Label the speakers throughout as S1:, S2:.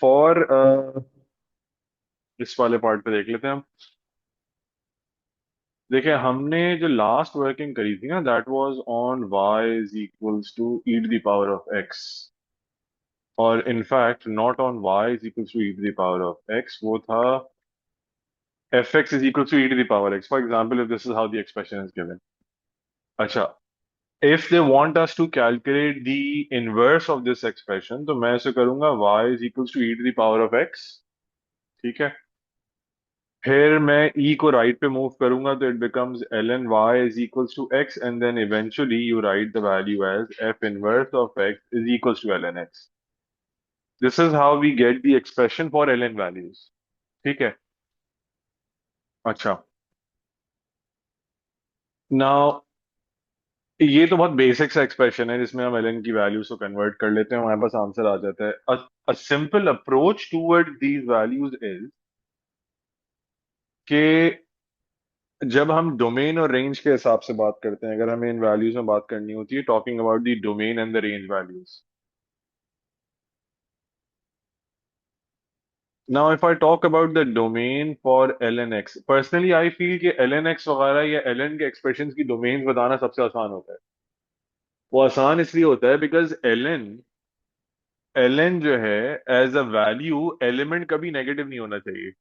S1: For इस वाले part पे देख लेते हैं हम। देखिए हमने जो लास्ट वर्किंग करी थी ना, that was on y is equals to E to the power of x। और in fact not on y is equals to E to the power of x, वो था fx is equals to E to the power x, for example if this is how the expression is given. अच्छा, if they want us to calculate the inverse of this expression, तो मैं ऐसे करूंगा y is equals to E to the power of x। ठीक है, फिर मैं e को राइट पे मूव करूंगा तो it becomes ln y is equals to x, and then eventually you write the value as f inverse of x is equals to ln x। This is how we get the expression for ln values. ठीक है। अच्छा, now ये तो बहुत basic सा expression है जिसमें हम ln की वैल्यूज को कन्वर्ट कर लेते हैं, हमारे पास आंसर आ जाता है। A simple approach toward these values is कि जब हम डोमेन और रेंज के हिसाब से बात करते हैं, अगर हमें इन वैल्यूज में बात करनी होती है, talking about the domain and the range values. Now if I talk about the domain for ln x, personally I feel कि ln x वगैरह या ln के एक्सप्रेशंस की डोमेन बताना सबसे आसान होता है। वो आसान इसलिए होता है बिकॉज ln जो है एज अ वैल्यू एलिमेंट कभी नेगेटिव नहीं होना चाहिए।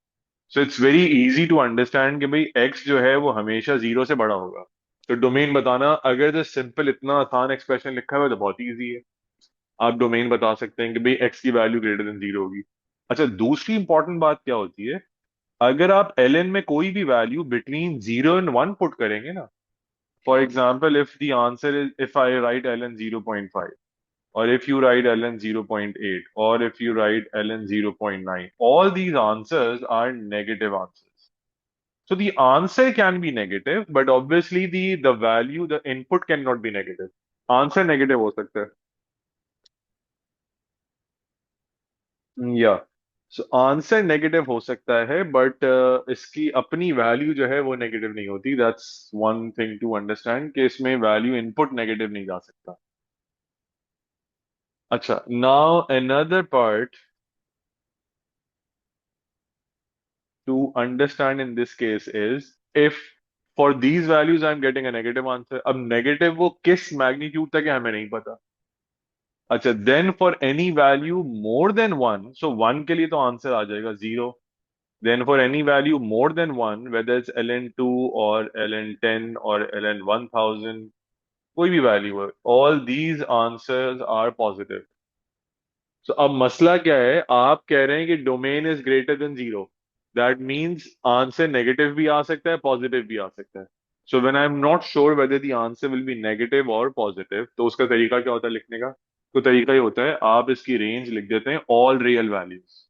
S1: So it's very easy to understand कि भाई x जो है वो हमेशा जीरो से बड़ा होगा। तो डोमेन बताना, अगर जो सिंपल इतना आसान एक्सप्रेशन लिखा हुआ है तो बहुत इजी है। आप डोमेन बता सकते हैं कि भाई x की वैल्यू ग्रेटर देन जीरो होगी। अच्छा, दूसरी इंपॉर्टेंट बात क्या होती है, अगर आप ln में कोई भी value between zero and one put करेंगे ना, for example if the answer is, if I right ln 0.5, or if you write ln 0.8, or if you write ln 0.9, all these answers are negative answers. So the answer can be negative, but obviously the value, the input cannot be negative. Answer negative हो सकता है। या so answer negative हो सकता है, but इसकी अपनी value जो है वो नेगेटिव नहीं होती। That's one thing to understand कि इसमें वैल्यू इनपुट नेगेटिव नहीं जा सकता। अच्छा, now another part to understand in this case is, if for these values I'm getting a negative answer, अब नेगेटिव वो किस मैग्नीट्यूड तक है हमें नहीं पता। अच्छा, then for any value more than one, so one के लिए तो आंसर आ जाएगा zero. Then for any value more than one, whether it's ln 2 और ln 10 और ln 1000, कोई भी वैल्यू है, all these answers are positive. So अब मसला क्या है, आप कह रहे हैं कि domain is greater than zero, that means answer negative भी आ सकता है, पॉजिटिव भी आ सकता है। So when I am not sure whether the answer will be negative और पॉजिटिव, तो उसका तरीका क्या होता है लिखने का? तो तरीका ये होता है, आप इसकी रेंज लिख देते हैं ऑल रियल वैल्यूज।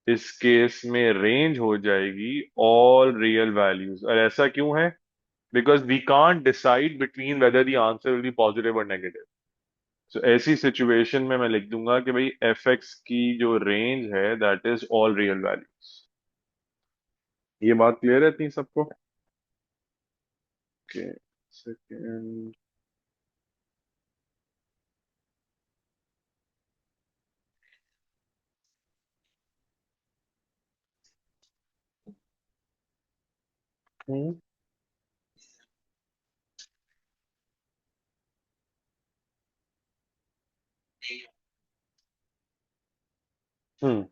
S1: इस केस में रेंज हो जाएगी ऑल रियल वैल्यूज। और ऐसा क्यों है? Because we can't decide between whether the answer will be positive और नेगेटिव। तो ऐसी सिचुएशन में मैं लिख दूंगा कि भाई एफ एक्स की जो रेंज है that is all real values. ये बात क्लियर है इतनी सबको? Okay, second. Hmm. Hmm.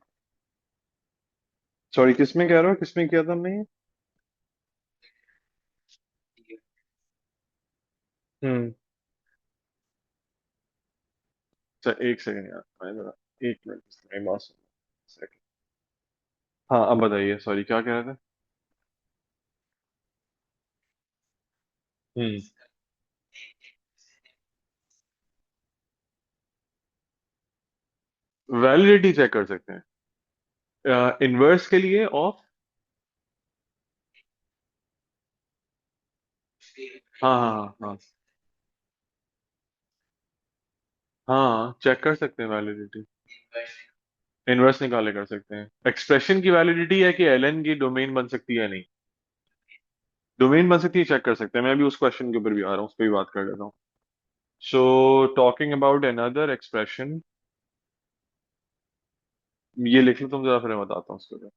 S1: Sorry, किसमें कह रहे हो, किसमें किया था हमने ये? हम्म। अच्छा, एक सेकेंड यार, मैं जरा, एक मिनट मेरी बात सुनो। सेकंड। हाँ, अब बताइए, सॉरी क्या कह रहे थे? हम्म। वैलिडिटी चेक कर सकते हैं इनवर्स के लिए ऑफ। हाँ हाँ हाँ हाँ, चेक कर सकते हैं वैलिडिटी। इनवर्स निकाले कर सकते हैं। एक्सप्रेशन की वैलिडिटी है कि एलएन की डोमेन बन सकती है या नहीं। डोमेन बन सकती है, चेक कर सकते हैं। मैं भी उस क्वेश्चन के ऊपर भी आ रहा हूँ, उस पर भी बात कर लेता हूँ। So talking about another expression, ये लिख लो तुम जरा, फिर मैं बताता हूँ उसके।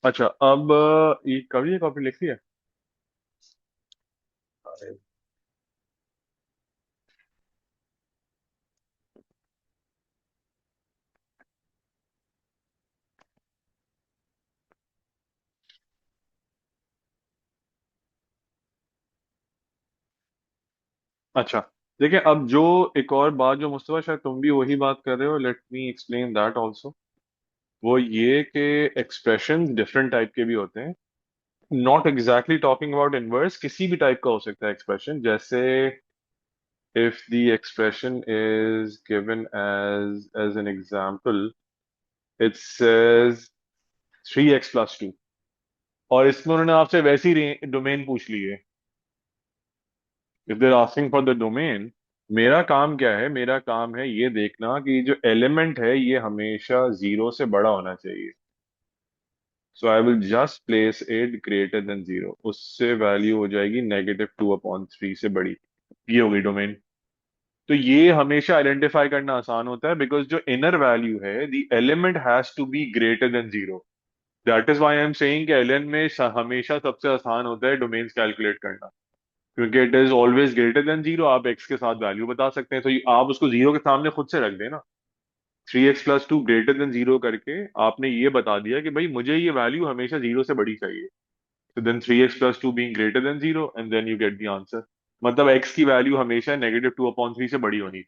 S1: अच्छा, अब ये कभी कॉपी लिखी है। अच्छा, देखिए अब जो एक और बात जो मुस्तफा शायद तुम भी वही बात कर रहे हो, let me explain that also. वो ये कि एक्सप्रेशन डिफरेंट टाइप के भी होते हैं। Not exactly talking about inverse, किसी भी टाइप का हो सकता है एक्सप्रेशन। जैसे if the expression is given as an example, it says 3x plus 2, और इसमें उन्होंने आपसे वैसी डोमेन पूछ ली है। If there asking for the domain, मेरा काम क्या है? मेरा काम है ये देखना कि जो एलिमेंट है ये हमेशा जीरो से बड़ा होना चाहिए। So I will just place it greater than zero, उससे वैल्यू हो जाएगी -2/3 से बड़ी। ये होगी डोमेन। तो ये हमेशा आइडेंटिफाई करना आसान होता है, बिकॉज जो इनर वैल्यू है, the element has to be greater than zero. That is why I am saying कि एलएन में हमेशा सबसे आसान होता है डोमेन्स कैलकुलेट करना, क्योंकि it is always greater than zero. आप एक्स के साथ वैल्यू बता सकते हैं, तो आप उसको जीरो के सामने खुद से रख देना। 3x+2 ग्रेटर देन जीरो करके आपने ये बता दिया कि भाई मुझे ये वैल्यू हमेशा जीरो से बड़ी चाहिए। तो then 3x+2 being greater than zero, and then you get the answer. मतलब एक्स की वैल्यू हमेशा -2/3 से बड़ी होनी,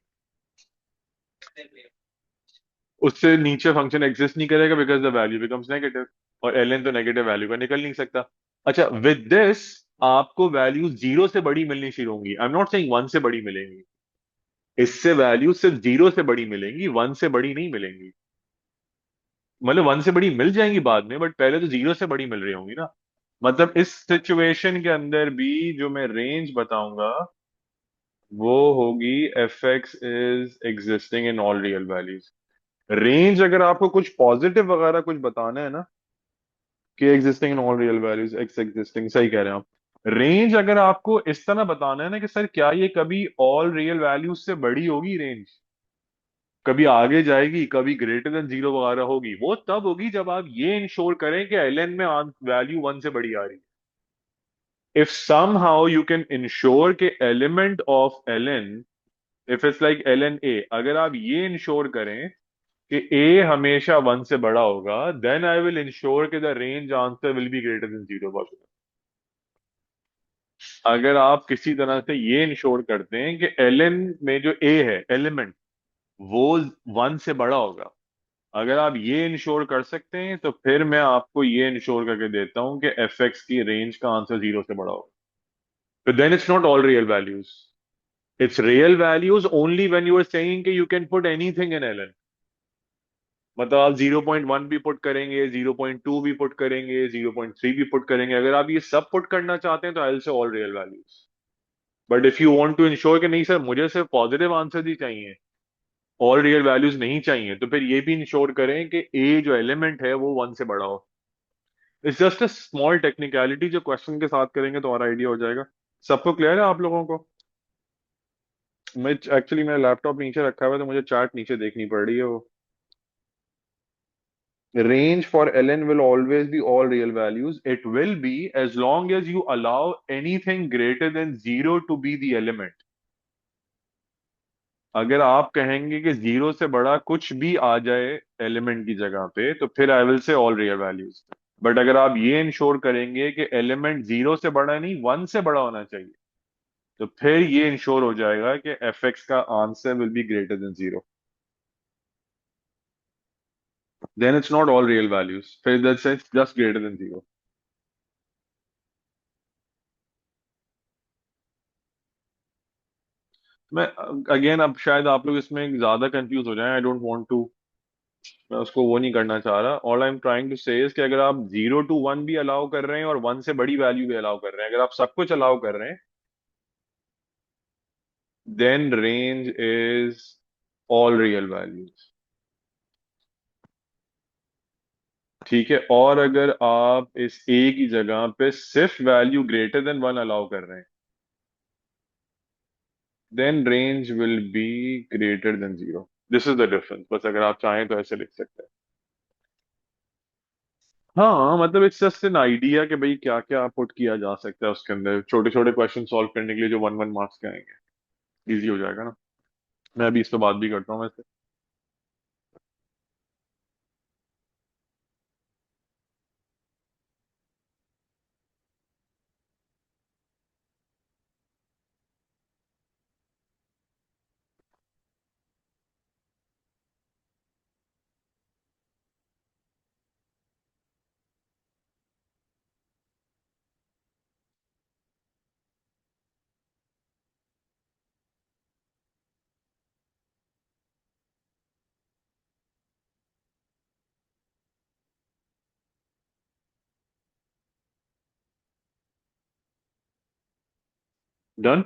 S1: उससे नीचे फंक्शन एग्जिस्ट नहीं करेगा, because the value becomes negative. और एलएन तो नेगेटिव वैल्यू का निकल नहीं सकता। अच्छा, विद दिस आपको वैल्यू जीरो से बड़ी मिलनी शुरू होंगी। आई एम नॉट सेइंग वन से बड़ी मिलेंगी। इससे वैल्यू सिर्फ जीरो से बड़ी मिलेंगी, वन से बड़ी नहीं मिलेंगी। मतलब वन से बड़ी मिल जाएंगी बाद में, बट पहले तो जीरो से बड़ी मिल रही होंगी ना। मतलब इस सिचुएशन के अंदर भी जो मैं रेंज बताऊंगा वो होगी F X is existing in all real values. Range अगर आपको कुछ पॉजिटिव वगैरह कुछ बताना है ना, कि existing in all real values, x existing, सही कह रहे हैं आप। रेंज अगर आपको इस तरह बताना है ना कि सर क्या ये कभी ऑल रियल वैल्यूज से बड़ी होगी रेंज, कभी आगे जाएगी, कभी ग्रेटर देन जीरो वगैरह होगी, वो तब होगी जब आप ये इंश्योर करें कि एलएन में वैल्यू वन से बड़ी आ रही है। If somehow you can ensure के element of LN, if it's like LN A, अगर आप ये इंश्योर करें कि ए हमेशा वन से बड़ा होगा, देन आई विल इंश्योर कि the range answer will be greater than zero. अगर आप किसी तरह से ये इंश्योर करते हैं कि एलएन में जो ए है एलिमेंट, वो वन से बड़ा होगा, अगर आप ये इंश्योर कर सकते हैं, तो फिर मैं आपको ये इंश्योर करके देता हूं कि एफ एक्स की रेंज का आंसर जीरो से बड़ा होगा। तो then it's not all real values, it's real values only when you are saying कि you can put anything in LN. मतलब आप 0.1 भी पुट करेंगे, 0.2 भी पुट करेंगे, 0.3 भी पुट करेंगे, अगर आप ये सब पुट करना चाहते हैं तो I will say all real values. But if you want to ensure कि नहीं सर मुझे सिर्फ पॉजिटिव आंसर ही चाहिए, ऑल रियल वैल्यूज नहीं चाहिए, तो फिर ये भी इंश्योर करें कि ए जो एलिमेंट है वो वन से बड़ा हो। It's just a small technicality जो क्वेश्चन के साथ करेंगे तो और आइडिया हो जाएगा। सबको क्लियर है आप लोगों को? मैं एक्चुअली मेरा लैपटॉप नीचे रखा हुआ है, तो मुझे चार्ट नीचे देखनी पड़ रही है वो। Range for ln will always be all real values. It will be as long as you allow anything greater than zero to be the element. अगर आप कहेंगे कि जीरो से बड़ा कुछ भी आ जाए एलिमेंट की जगह पे, तो फिर आई will say all real values. But अगर आप ये इंश्योर करेंगे कि एलिमेंट जीरो से बड़ा नहीं वन से बड़ा होना चाहिए, तो फिर ये इंश्योर हो जाएगा कि एफ एक्स का answer will be greater than zero. Then it's not all real values, फिर that's just greater than zero. मैं अगेन, अब शायद आप लोग इसमें ज्यादा कंफ्यूज हो जाएं, आई डोंट वांट टू मैं उसको वो नहीं करना चाह रहा। All I am trying to say is कि अगर आप 0 to 1 भी अलाउ कर रहे हैं और 1 से बड़ी वैल्यू भी अलाउ कर रहे हैं, अगर आप सब कुछ अलाउ कर रहे हैं, then range is all real values. ठीक है, और अगर आप इस ए की जगह पे सिर्फ वैल्यू ग्रेटर देन 1 अलाउ कर रहे हैं, then range will be greater than 0। This is the difference. बस अगर आप चाहें तो ऐसे लिख सकते हैं। हाँ, मतलब इट्स जस्ट एन आइडिया कि भाई क्या क्या पुट किया जा सकता है उसके अंदर, छोटे छोटे क्वेश्चन सॉल्व करने के लिए जो 1 1 मार्क्स के आएंगे। इजी हो जाएगा ना। मैं अभी इस पे बात भी करता हूँ वैसे। डन।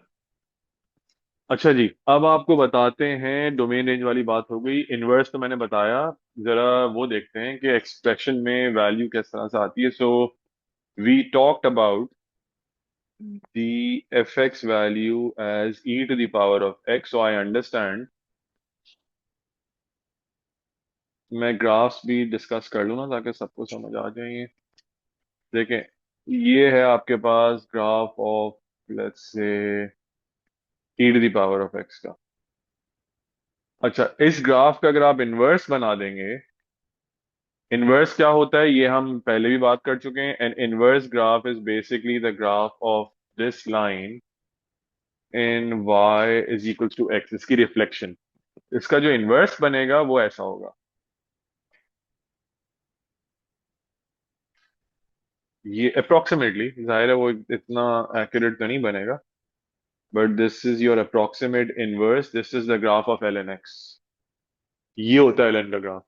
S1: अच्छा जी, अब आपको बताते हैं, डोमेन रेंज वाली बात हो गई, इनवर्स तो मैंने बताया। जरा वो देखते हैं कि एक्सप्रेशन में वैल्यू किस तरह से आती है। So we talked about the fx value as e to the power of x, so I understand। मैं ग्राफ्स भी डिस्कस कर लूँ ना ताकि सबको समझ आ जाए ये। देखें, ये है आपके पास graph of, let's say, e to the power of x का। अच्छा, इस ग्राफ का अगर आप इनवर्स बना देंगे, इनवर्स क्या होता है ये हम पहले भी बात कर चुके हैं। And inverse graph is basically the graph of this line in y is equal to x, इसकी रिफ्लेक्शन। इसका जो इनवर्स बनेगा वो ऐसा होगा। ये अप्रोक्सीमेटली, जाहिर है वो इतना एक्यूरेट तो नहीं बनेगा, but this is your approximate inverse. This is the graph of l N x. ये होता है एल एन का ग्राफ।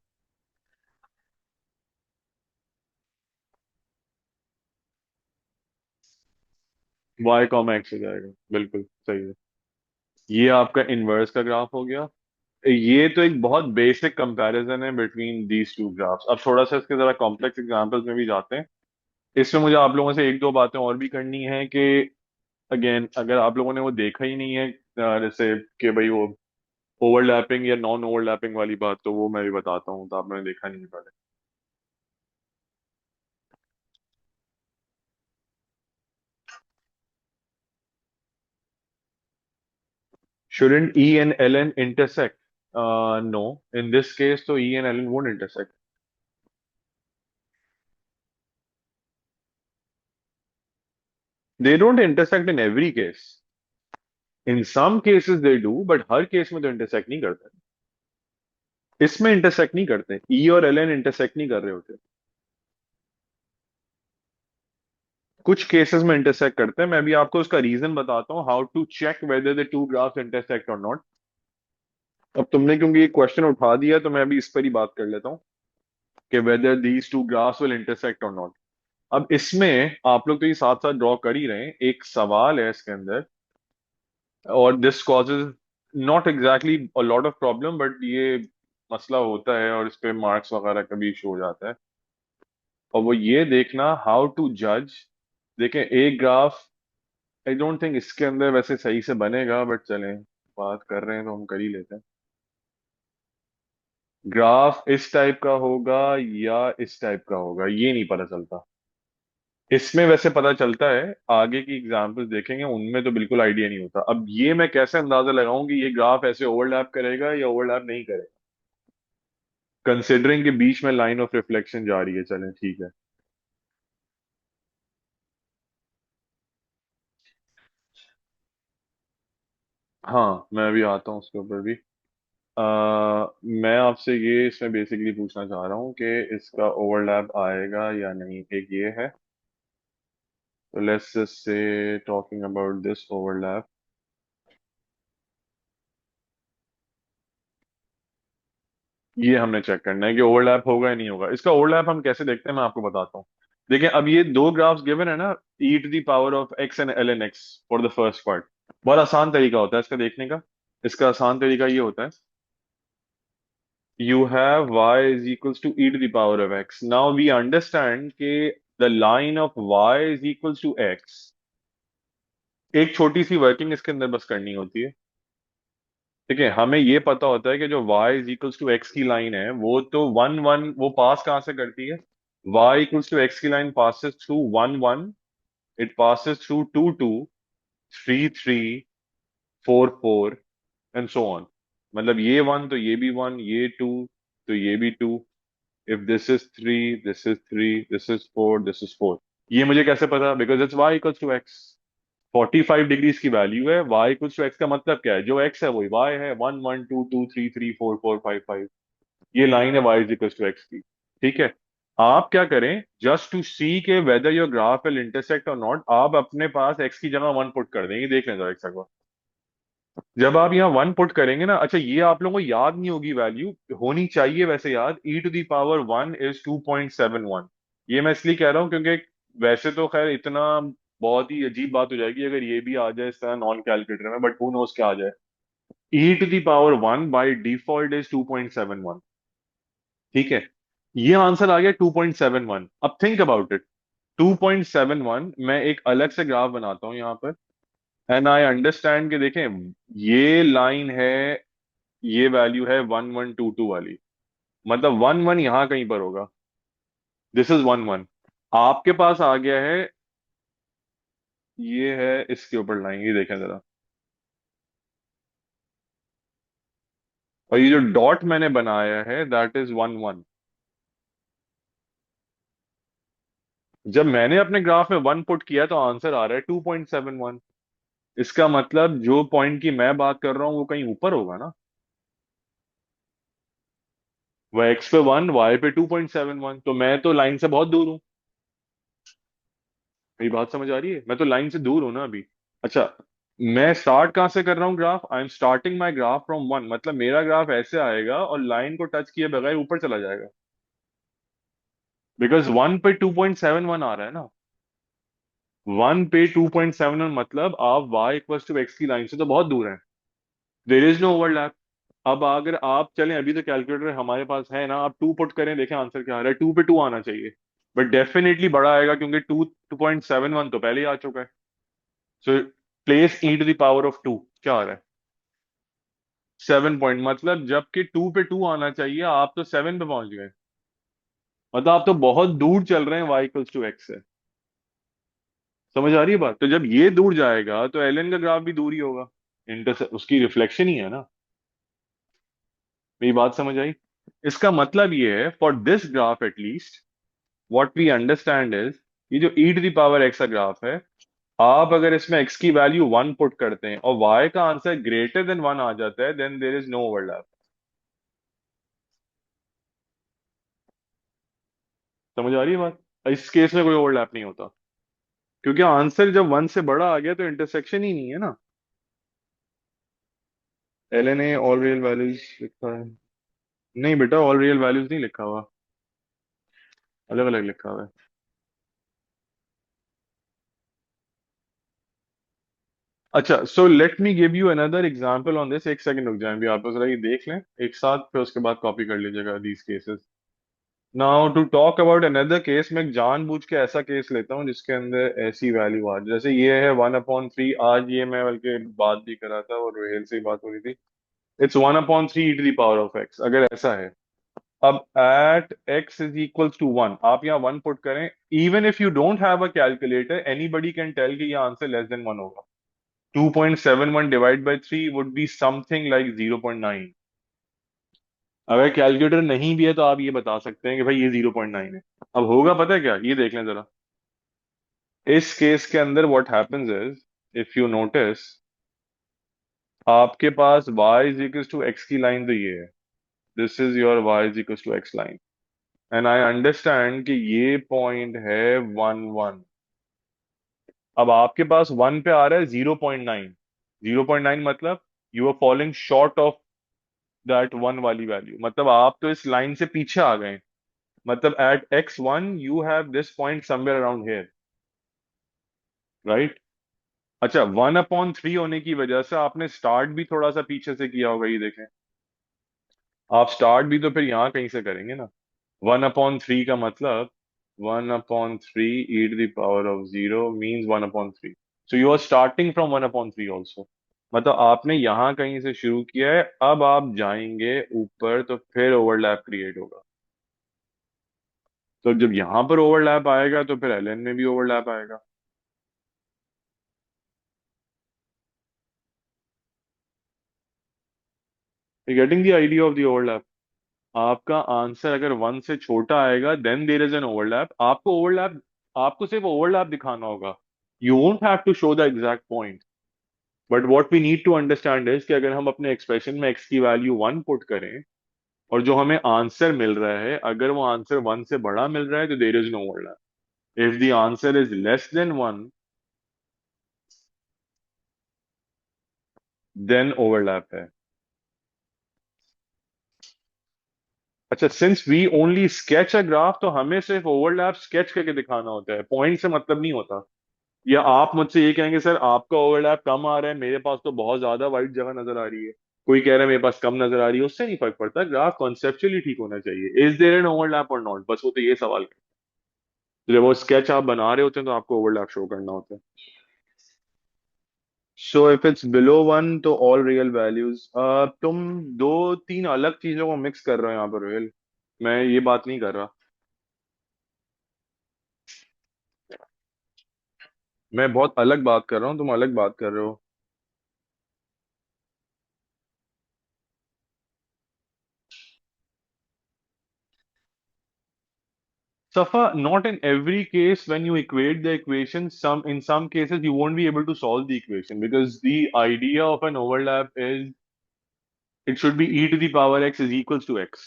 S1: वाई कॉमा एक्स हो जाएगा, बिल्कुल सही है। ये आपका इनवर्स का ग्राफ हो गया। ये तो एक बहुत बेसिक कंपैरिजन है बिटवीन दीज टू ग्राफ्स। अब थोड़ा सा इसके जरा कॉम्प्लेक्स एग्जांपल्स में भी जाते हैं। इसमें मुझे आप लोगों से एक दो बातें और भी करनी है कि अगेन, अगर आप लोगों ने वो देखा ही नहीं है, जैसे कि भाई वो ओवरलैपिंग या नॉन ओवरलैपिंग वाली बात, तो वो मैं भी बताता हूँ, तो आपने देखा नहीं है पहले। Shouldn't E and Ln intersect? No. In this case, so E and Ln won't intersect. They don't intersect in every case. In some cases they do, but her case में तो intersect नहीं करते। इसमें intersect नहीं करते, E और Ln intersect नहीं कर रहे होते। कुछ केसेस में intersect करते हैं। मैं भी आपको उसका रीजन बताता हूँ, how to check whether the two graphs intersect और नॉट। अब तुमने क्योंकि ये क्वेश्चन उठा दिया, तो मैं अभी इस पर ही बात कर लेता हूँ कि whether these two graphs will intersect और नॉट। अब इसमें आप लोग तो ये साथ साथ ड्रॉ कर ही रहे हैं, एक सवाल है इसके अंदर, और this causes not exactly a lot of problem, but ये मसला होता है और इस पे मार्क्स वगैरह का भी इशू हो जाता है। और वो ये देखना हाउ टू जज। देखें, एक ग्राफ, आई डोंट थिंक इसके अंदर वैसे सही से बनेगा, बट चलें, बात कर रहे हैं तो हम कर ही लेते हैं। ग्राफ इस टाइप का होगा या इस टाइप का होगा ये नहीं पता चलता। इसमें वैसे पता चलता है, आगे की एग्जाम्पल्स देखेंगे उनमें तो बिल्कुल आइडिया नहीं होता। अब ये मैं कैसे अंदाजा लगाऊं कि ये ग्राफ ऐसे ओवरलैप करेगा या ओवरलैप नहीं करेगा, कंसिडरिंग के बीच में लाइन ऑफ रिफ्लेक्शन जा रही है। चलें ठीक है। हाँ, मैं अभी आता हूँ उसके ऊपर भी। मैं आपसे ये इसमें बेसिकली पूछना चाह रहा हूँ कि इसका ओवरलैप आएगा या नहीं, एक ये है। तो let's just say talking about this overlap. ये हमने चेक करना है कि ओवरलैप होगा या नहीं होगा। इसका ओवरलैप हम कैसे देखते हैं, मैं आपको बताता हूँ। देखिए, अब ये दो ग्राफ्स गिवन है ना, E to the power of X and L N X for the first part. बहुत आसान तरीका होता है इसका देखने का। इसका आसान तरीका ये होता है, you have y is equals to e to the power of x. Now we understand कि the line of y is equals to x। एक छोटी सी वर्किंग इसके अंदर बस करनी होती है। ठीक है, हमें ये पता होता है कि जो y is equals to x की लाइन है वो तो वन वन, वो पास कहाँ से करती है? y equals to x की line passes through one one, it passes through two two, three three, four four and so on. मतलब ये वन तो ये भी वन, ये टू तो ये भी two. If this is three, this is three, this is four, this is four. ये मुझे कैसे पता? Because it's y equals to x। 45 degrees की वैल्यू है, y इक्वल्स टू x का मतलब क्या है? जो x है वही y है, one one two two three three four four five five. ये लाइन है y इक्वल्स टू x की। ठीक है, आप क्या करें, जस्ट टू सी के whether your graph will intersect और नॉट, आप अपने पास x की जगह वन पुट कर देंगे। देख लें जरा एक सेकंड। जब आप यहाँ वन पुट करेंगे ना, अच्छा ये आप लोगों को याद नहीं होगी वैल्यू, होनी चाहिए वैसे याद, e to the power one is 2.71। ये मैं इसलिए कह रहा हूँ क्योंकि वैसे तो खैर इतना बहुत ही अजीब बात हो जाएगी अगर ये भी आ जाए इस तरह नॉन कैलकुलेटर में, बट हु नोस क्या आ जाए। e to the power one by default is 2.71। ठीक है, ये आंसर आ गया 2.71। अब थिंक अबाउट इट, 2.71 मैं एक अलग से ग्राफ बनाता हूँ यहाँ पर, एंड आई अंडरस्टैंड कि देखें ये लाइन है, ये वैल्यू है वन वन टू टू वाली, मतलब वन वन यहां कहीं पर होगा। This is one one. आपके पास आ गया है, ये है इसके ऊपर लाइन, ये देखें जरा। और ये जो डॉट मैंने बनाया है दैट इज वन वन। जब मैंने अपने ग्राफ में वन पुट किया तो आंसर आ रहा है 2.71। इसका मतलब जो पॉइंट की मैं बात कर रहा हूं वो कहीं ऊपर होगा ना। वह एक्स पे वन, वाई पे 2.71, तो मैं तो लाइन से बहुत दूर हूँ। मेरी बात समझ आ रही है? मैं तो लाइन से दूर हूं ना अभी। अच्छा, मैं स्टार्ट कहाँ से कर रहा हूँ graph? I am starting my graph from one, मतलब मेरा ग्राफ ऐसे आएगा और लाइन को टच किए बगैर ऊपर चला जाएगा। बिकॉज वन पे 2.71 आ रहा है ना। वन पे 2.71 मतलब आप y इक्वल्स टू एक्स की लाइन से तो बहुत दूर हैं। There is no overlap. अब अगर आप चलें, अभी तो कैलकुलेटर हमारे पास है ना, आप टू पुट करें, देखें आंसर क्या आ रहा है। टू पे टू आना चाहिए, बट डेफिनेटली बड़ा आएगा क्योंकि टू 2.71 तो पहले ही आ चुका है। So place e to the power of two, क्या आ रहा है? 7 पॉइंट, मतलब जबकि टू पे टू आना चाहिए आप तो सेवन पे पहुंच गए। मतलब आप तो बहुत दूर चल रहे हैं y इक्वल्स टू एक्स से। समझ आ रही है बात? तो जब ये दूर जाएगा तो एलन का ग्राफ भी दूर ही होगा, इंटर उसकी रिफ्लेक्शन ही है ना। मेरी बात समझ आई? इसका मतलब ये है, for this graph at least what we understand is, ये जो e to the power x का ग्राफ है, आप अगर इसमें x की वैल्यू वन पुट करते हैं और y का आंसर ग्रेटर देन वन आ जाता है, then there is no overlap. समझ आ रही है बात? इस केस में कोई ओवरलैप नहीं होता क्योंकि आंसर जब वन से बड़ा आ गया तो इंटरसेक्शन ही नहीं है ना। L n a all real values लिखा है? नहीं बेटा, ऑल रियल वैल्यूज नहीं लिखा हुआ, अलग अलग लिखा हुआ है। अच्छा, so let me give you another example on this. एक सेकंड रुक जाएं भी, आप जरा ये देख लें एक साथ, फिर उसके बाद कॉपी कर लीजिएगा these cases. Now to talk about another case, मैं जानबूझ के ऐसा केस लेता हूँ जिसके अंदर ऐसी वैल्यू आ, जैसे ये है वन अपॉन थ्री। आज ये मैं बल्कि बात भी कर रहा था और रोहेल से ही बात हो रही थी। It's one upon three e to the power of x, अगर ऐसा है। अब at x is equals to one, आप यहाँ वन पुट करें। Even if you don't have a calculator, anybody can tell कि ये आंसर लेस देन वन होगा। 2.71 divide by three would be something like 0.9। अगर कैलकुलेटर नहीं भी है तो आप ये बता सकते हैं कि भाई ये 0.9 है। अब होगा पता है क्या, ये देख लें जरा। इस केस के अंदर what happens is, if you notice, आपके पास y is equals to x की लाइन तो ये है, this is your y is equals to x line, and I understand कि ये पॉइंट है वन वन। अब आपके पास वन पे आ रहा है 0.9। 0.9 मतलब you are following short of that one वाली वैल्यू, मतलब आप तो इस लाइन से पीछे आ गए। मतलब at x1 you have this point somewhere around here, right. अच्छा, 1/3 होने की वजह से आपने स्टार्ट भी थोड़ा सा पीछे से किया होगा, ये देखें। आप स्टार्ट भी तो फिर यहाँ कहीं से करेंगे ना। 1/3 का मतलब 1/3 e to the power of 0 means 1/3, so you are starting from 1/3 also। मतलब आपने यहाँ कहीं से शुरू किया है, अब आप जाएंगे ऊपर तो फिर ओवरलैप क्रिएट होगा। तो जब यहाँ पर ओवरलैप आएगा तो फिर एलएन में भी ओवरलैप आएगा। Getting the idea of the overlap. आपका आंसर अगर 1 से छोटा आएगा then there is an overlap. आपको ओवरलैप, आपको सिर्फ ओवरलैप दिखाना होगा। You won't have to show the exact point. But what we need to understand is कि अगर हम अपने एक्सप्रेशन में x की वैल्यू 1 पुट करें और जो हमें आंसर मिल रहा है अगर वो आंसर 1 से बड़ा मिल रहा है तो there is no overlap. If the answer is less than 1 then overlap है। अच्छा, since we only sketch a graph तो हमें सिर्फ ओवरलैप स्केच करके दिखाना होता है, पॉइंट से मतलब नहीं होता। या आप मुझसे ये कहेंगे सर आपका ओवरलैप कम आ रहा है, मेरे पास तो बहुत ज्यादा वाइट जगह नजर आ रही है। कोई कह रहा है मेरे पास कम नजर आ रही है, उससे नहीं फर्क पड़ता, ग्राफ कॉन्सेप्चुअली ठीक होना चाहिए। इज देयर एन ओवरलैप और नॉट, बस वो तो ये सवाल है। जब वो स्केच आप बना रहे होते हैं तो आपको ओवरलैप शो करना होता है। सो इफ इट्स बिलो 1 तो ऑल रियल वैल्यूज। तुम दो तीन अलग चीजों को मिक्स कर रहे हो यहाँ पर रोयल। मैं ये बात नहीं कर रहा। मैं बहुत अलग बात कर रहा हूँ, तुम अलग बात कर रहे हो। Safa, not in every case when you equate the equation, some in some cases you won't be able to solve the equation because the idea of an overlap is it should be e to the power x is equals to x.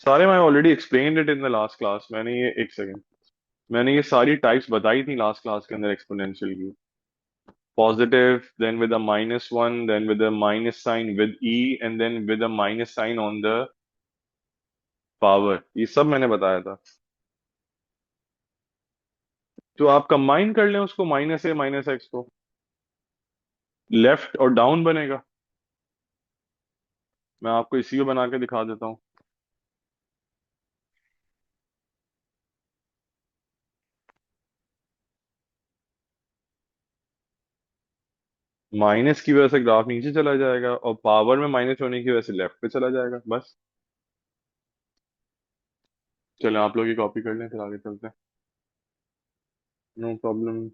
S1: सारे I already explained it in the last class। मैंने ये एक second, मैंने ये सारी types बताई थी last class के अंदर एक्सपोनेंशियल की। Positive, then with a -1, then with a minus sign with e, and then with a minus sign on the power, ये सब मैंने बताया था। तो आप कंबाइन कर लें उसको, -a -x को, लेफ्ट और डाउन बनेगा। मैं आपको इसी को बना के दिखा देता हूँ। माइनस की वजह से ग्राफ नीचे चला जाएगा और पावर में माइनस होने की वजह से लेफ्ट पे चला जाएगा, बस। चलो आप लोग ये कॉपी कर लें फिर आगे चलते हैं। No problem.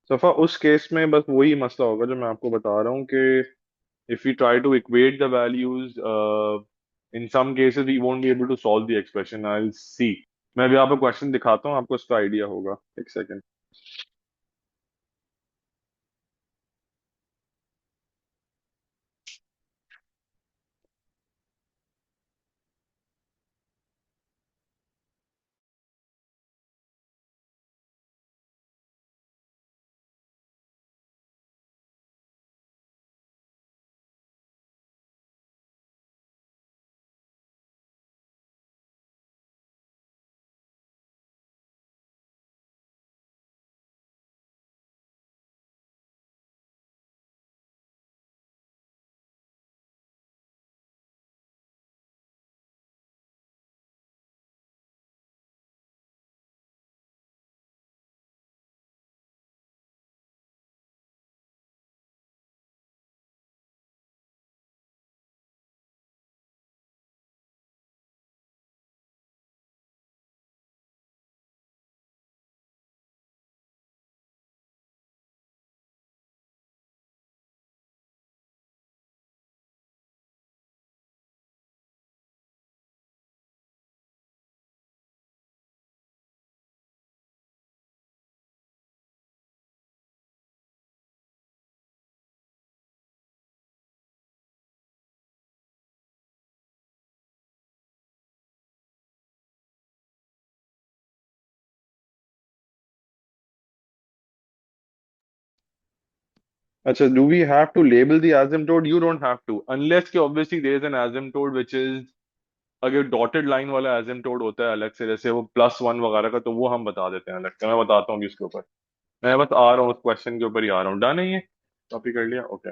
S1: सफा उस केस में बस वही मसला होगा जो मैं आपको बता रहा हूँ कि if you try to equate the values in some cases we won't be able to solve the expression. I will see. मैं अभी आपको क्वेश्चन दिखाता हूँ, आपको उसका आइडिया होगा। एक सेकेंड। अच्छा, do we have to label the asymptote? You don't have to, unless कि obviously there is an asymptote which is, अगर डॉटेड लाइन वाला एसिम्प्टोट होता है अलग से, जैसे वो +1 वगैरह का, तो वो हम बता देते हैं अलग से। मैं बताता हूँ अभी उसके ऊपर। मैं बस आ रहा हूँ उस क्वेश्चन के ऊपर ही आ रहा हूँ। डन है ये? कॉपी कर लिया? ओके।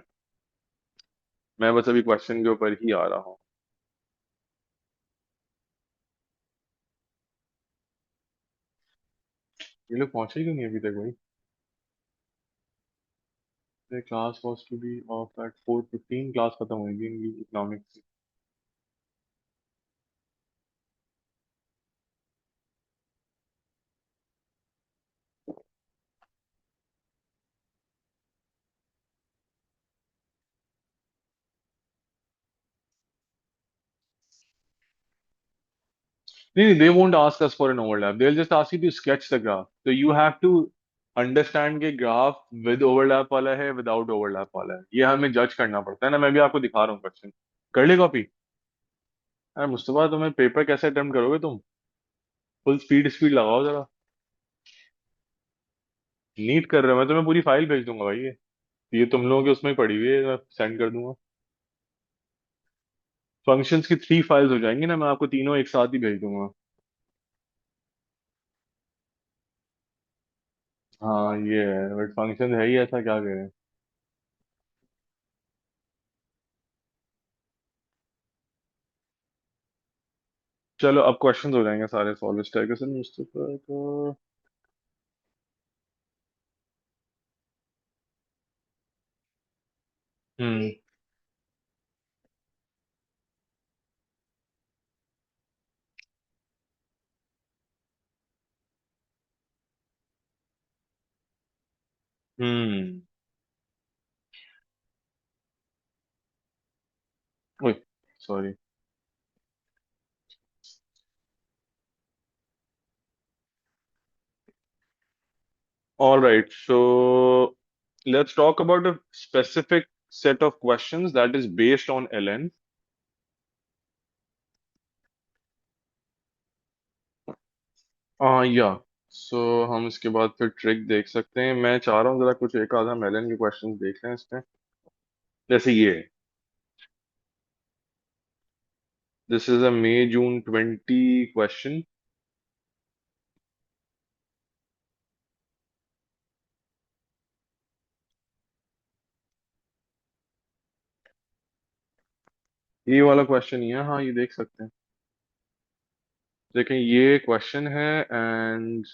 S1: मैं बस अभी क्वेश्चन के ऊपर ही आ रहा हूँ। ये लोग पहुंचे क्यों नहीं अभी तक भाई? Class was to be off at 4:15, class खत्म होगी इनकी इकोनॉमिक्स। नहीं, they won't ask us for an overlap. They'll just ask you to sketch the graph. So you have to understand कि ग्राफ विद ओवरलैप वाला है, without overlap वाला है, ये हमें जज करना पड़ता है ना। मैं भी आपको दिखा रहा हूँ क्वेश्चन। कर ले कॉपी? अरे मुस्तफा, तुम्हें पेपर कैसे अटेम्प्ट करोगे तुम? फुल स्पीड स्पीड लगाओ जरा। नीट कर रहे हो? मैं तुम्हें पूरी फाइल भेज दूंगा भाई। ये तुम लोगों के उसमें ही पड़ी हुई है, मैं सेंड कर दूंगा। फंक्शंस की 3 फाइल्स हो जाएंगी ना, मैं आपको तीनों एक साथ ही भेज दूंगा। हाँ ये है, बट फंक्शन है ही ऐसा, क्या करें। चलो अब क्वेश्चंस हो जाएंगे सारे सॉल्व इस टाइप से मुस्तफा को। हम्म। हम्म। ओए, sorry. All right, so let's talk about a specific set of questions that is based on ln. या सो हम इसके बाद फिर ट्रिक देख सकते हैं। मैं चाह रहा हूँ जरा कुछ एक आधा ln के क्वेश्चंस देख लें इसमें। जैसे ये, this is a May June 20 question. ये वाला क्वेश्चन ही है, हाँ ये देख सकते हैं। देखें ये क्वेश्चन है, एंड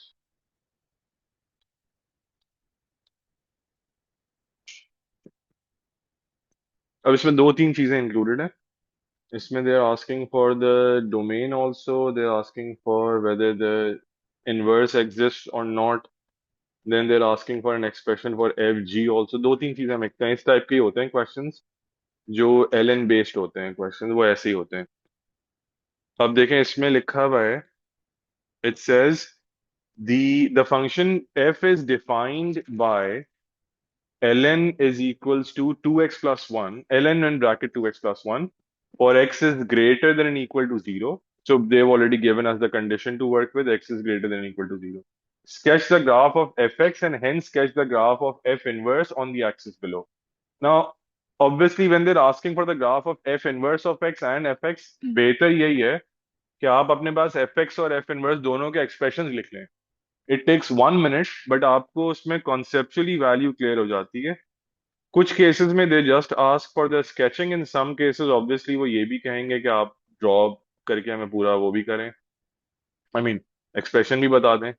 S1: अब इसमें दो तीन चीजें इंक्लूडेड है। इसमें they are asking for the domain also, they are asking for whether the inverse exist और not, then they're asking for an expression for F G also. दो तीन चीजें मिलते हैं, इस टाइप के ही होते हैं क्वेश्चंस। जो एल एन बेस्ड होते हैं क्वेश्चंस, वो ऐसे ही होते हैं। अब देखें इसमें लिखा हुआ है, it says the function f is defined by ln is equals to 2x plus 1, ln in bracket 2x plus 1, for x is greater than or equal to 0. So they've already given us the condition to work with, x is greater than or equal to 0. Sketch the graph of fx and hence sketch the graph of f inverse on the axis below. Now, obviously, when they're asking for the graph of f inverse of x and fx, बेहतर यही है कि आप अपने पास fx और f inverse दोनों के expressions लिख लें। इट टेक्स 1 मिनट, बट आपको उसमें कॉन्सेप्चुअली वैल्यू क्लियर हो जाती है। कुछ केसेस में they just ask for the sketching, in some cases obviously वो ये भी कहेंगे कि आप ड्रॉ करके हमें पूरा वो भी करें, आई मीन एक्सप्रेशन भी बता दें।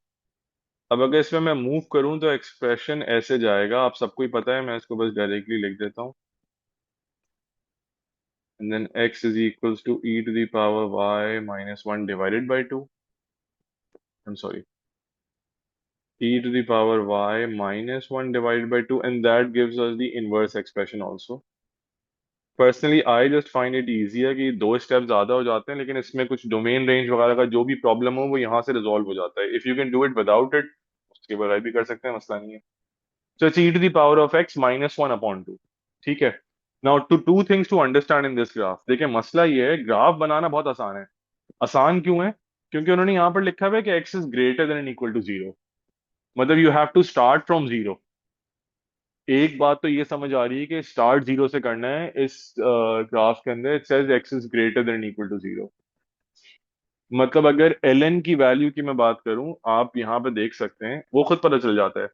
S1: अब अगर इसमें मैं मूव करूं तो एक्सप्रेशन ऐसे जाएगा, आप सबको ही पता है, मैं इसको बस डायरेक्टली लिख देता हूँ। And then x is equals to e to the power y minus 1 divided by 2. I'm sorry, e to the power y minus 1 divided by 2, and that gives us the inverse expression also. Personally I just find it easier कि दो step ज्यादा हो जाते हैं, लेकिन इसमें कुछ domain range वगैरह का जो भी प्रॉब्लम हो वो यहाँ से रिजॉल्व हो जाता है। If you can do it without it, उसके बगैर भी कर सकते हैं, मसला नहीं है। So it's e to the power of x minus 1/2। ठीक है। Now to two things to understand in this graph. देखिए मसला ये है, ग्राफ बनाना बहुत आसान है। आसान क्यों है? क्योंकि उन्होंने यहाँ पर लिखा हुआ है कि x is greater than equal to 0। मतलब you have to start from 0। एक बात तो ये समझ आ रही है कि स्टार्ट जीरो से करना है इस ग्राफ के अंदर। It says x is greater than equal to zero. मतलब अगर एल एन की वैल्यू की मैं बात करूं, आप यहाँ पे देख सकते हैं, वो खुद पता चल जाता है।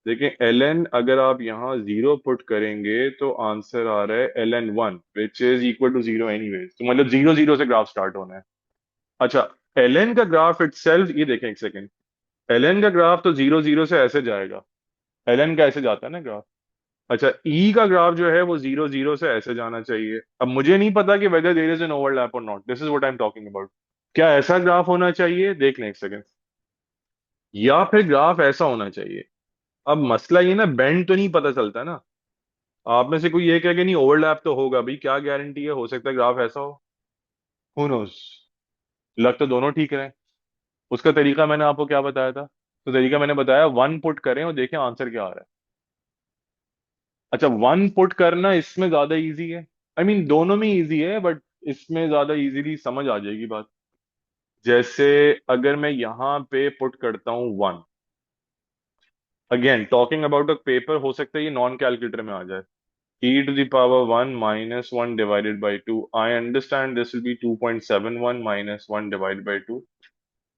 S1: देखिए एल एन अगर आप यहाँ जीरो पुट करेंगे तो आंसर आ रहा है l n one which is equal to zero anyways. तो मतलब जीरो जीरो से ग्राफ स्टार्ट होना है। अच्छा, एल एन का ग्राफ इटसेल्फ ये देखें एक सेकेंड। एल एन का ग्राफ तो जीरो जीरो से ऐसे जाएगा। एल एन का ऐसे जाता है ना ग्राफ। अच्छा, ई का ग्राफ जो है वो जीरो जीरो से ऐसे जाना चाहिए। अब मुझे नहीं पता कि whether there is an overlap और not, this is what I am talking about. क्या ऐसा ग्राफ होना चाहिए, देख लें एक सेकेंड, या फिर ग्राफ ऐसा होना चाहिए। अब मसला ये ना, बेंड तो नहीं पता चलता ना। आप में से कोई ये कहे कि नहीं ओवरलैप तो होगा, भाई क्या गारंटी है, हो सकता है ग्राफ ऐसा हो। Who knows. लग तो दोनों ठीक रहे। उसका तरीका मैंने आपको क्या बताया था? तो तरीका मैंने बताया, वन पुट करें और देखें आंसर क्या आ रहा है। अच्छा, वन पुट करना इसमें ज्यादा इजी है। आई मीन दोनों में इजी है, बट इसमें ज्यादा इजीली समझ आ जाएगी बात। जैसे अगर मैं यहाँ पे पुट करता हूँ one, again talking about a paper, हो सकता है ये नॉन कैलकुलेटर में आ जाए। e to the power 1 minus 1 divided by 2. I understand this will be 2.71 minus 1 divided by 2.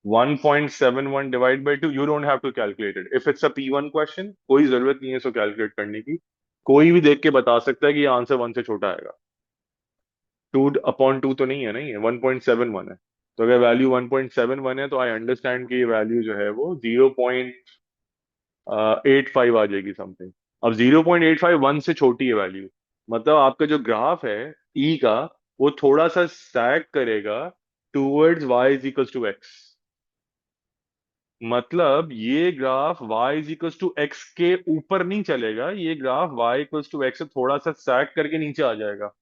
S1: 1.71 divided by 2, you don't have to calculate it. If it's a P1 question, कोई जरूरत नहीं है इसको कैलकुलेट करने की। कोई भी देख के बता सकता है कि ये आंसर वन से छोटा आएगा। टू अपॉन टू तो नहीं है, नहीं है, 1.71 है। तो अगर वैल्यू 1.71 है तो आई अंडरस्टैंड कि ये वैल्यू जो है वो 0.85 आ जाएगी समथिंग। अब 0.85 वन से छोटी है वैल्यू। मतलब आपका जो ग्राफ है ई का, वो थोड़ा सा सैग करेगा towards y is equal to x. मतलब ये graph y is equal to x के ऊपर नहीं चलेगा, ये graph y equal to x से थोड़ा सा सैग करके नीचे आ जाएगा।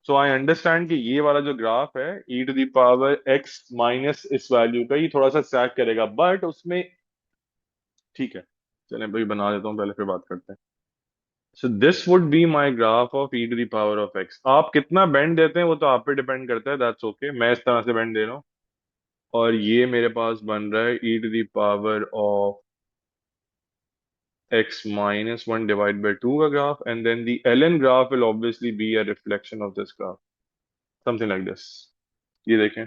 S1: सो आई अंडरस्टैंड कि ये वाला जो ग्राफ है e to the power x minus इस वैल्यू का, ये थोड़ा सा सैग करेगा, बट उसमें ठीक है। चलें भाई बना देता हूँ, पहले फिर बात करते हैं। So this would be my graph of e to the power of x। आप कितना बेंड देते हैं वो तो आप पे डिपेंड करता है, दैट्स ओके, मैं इस तरह से बेंड दे रहा हूँ। और ये मेरे पास बन रहा है e to the power of x minus 1 divided by 2 का graph, and then the ln graph will obviously be a reflection of this graph, something like this। ये देखें,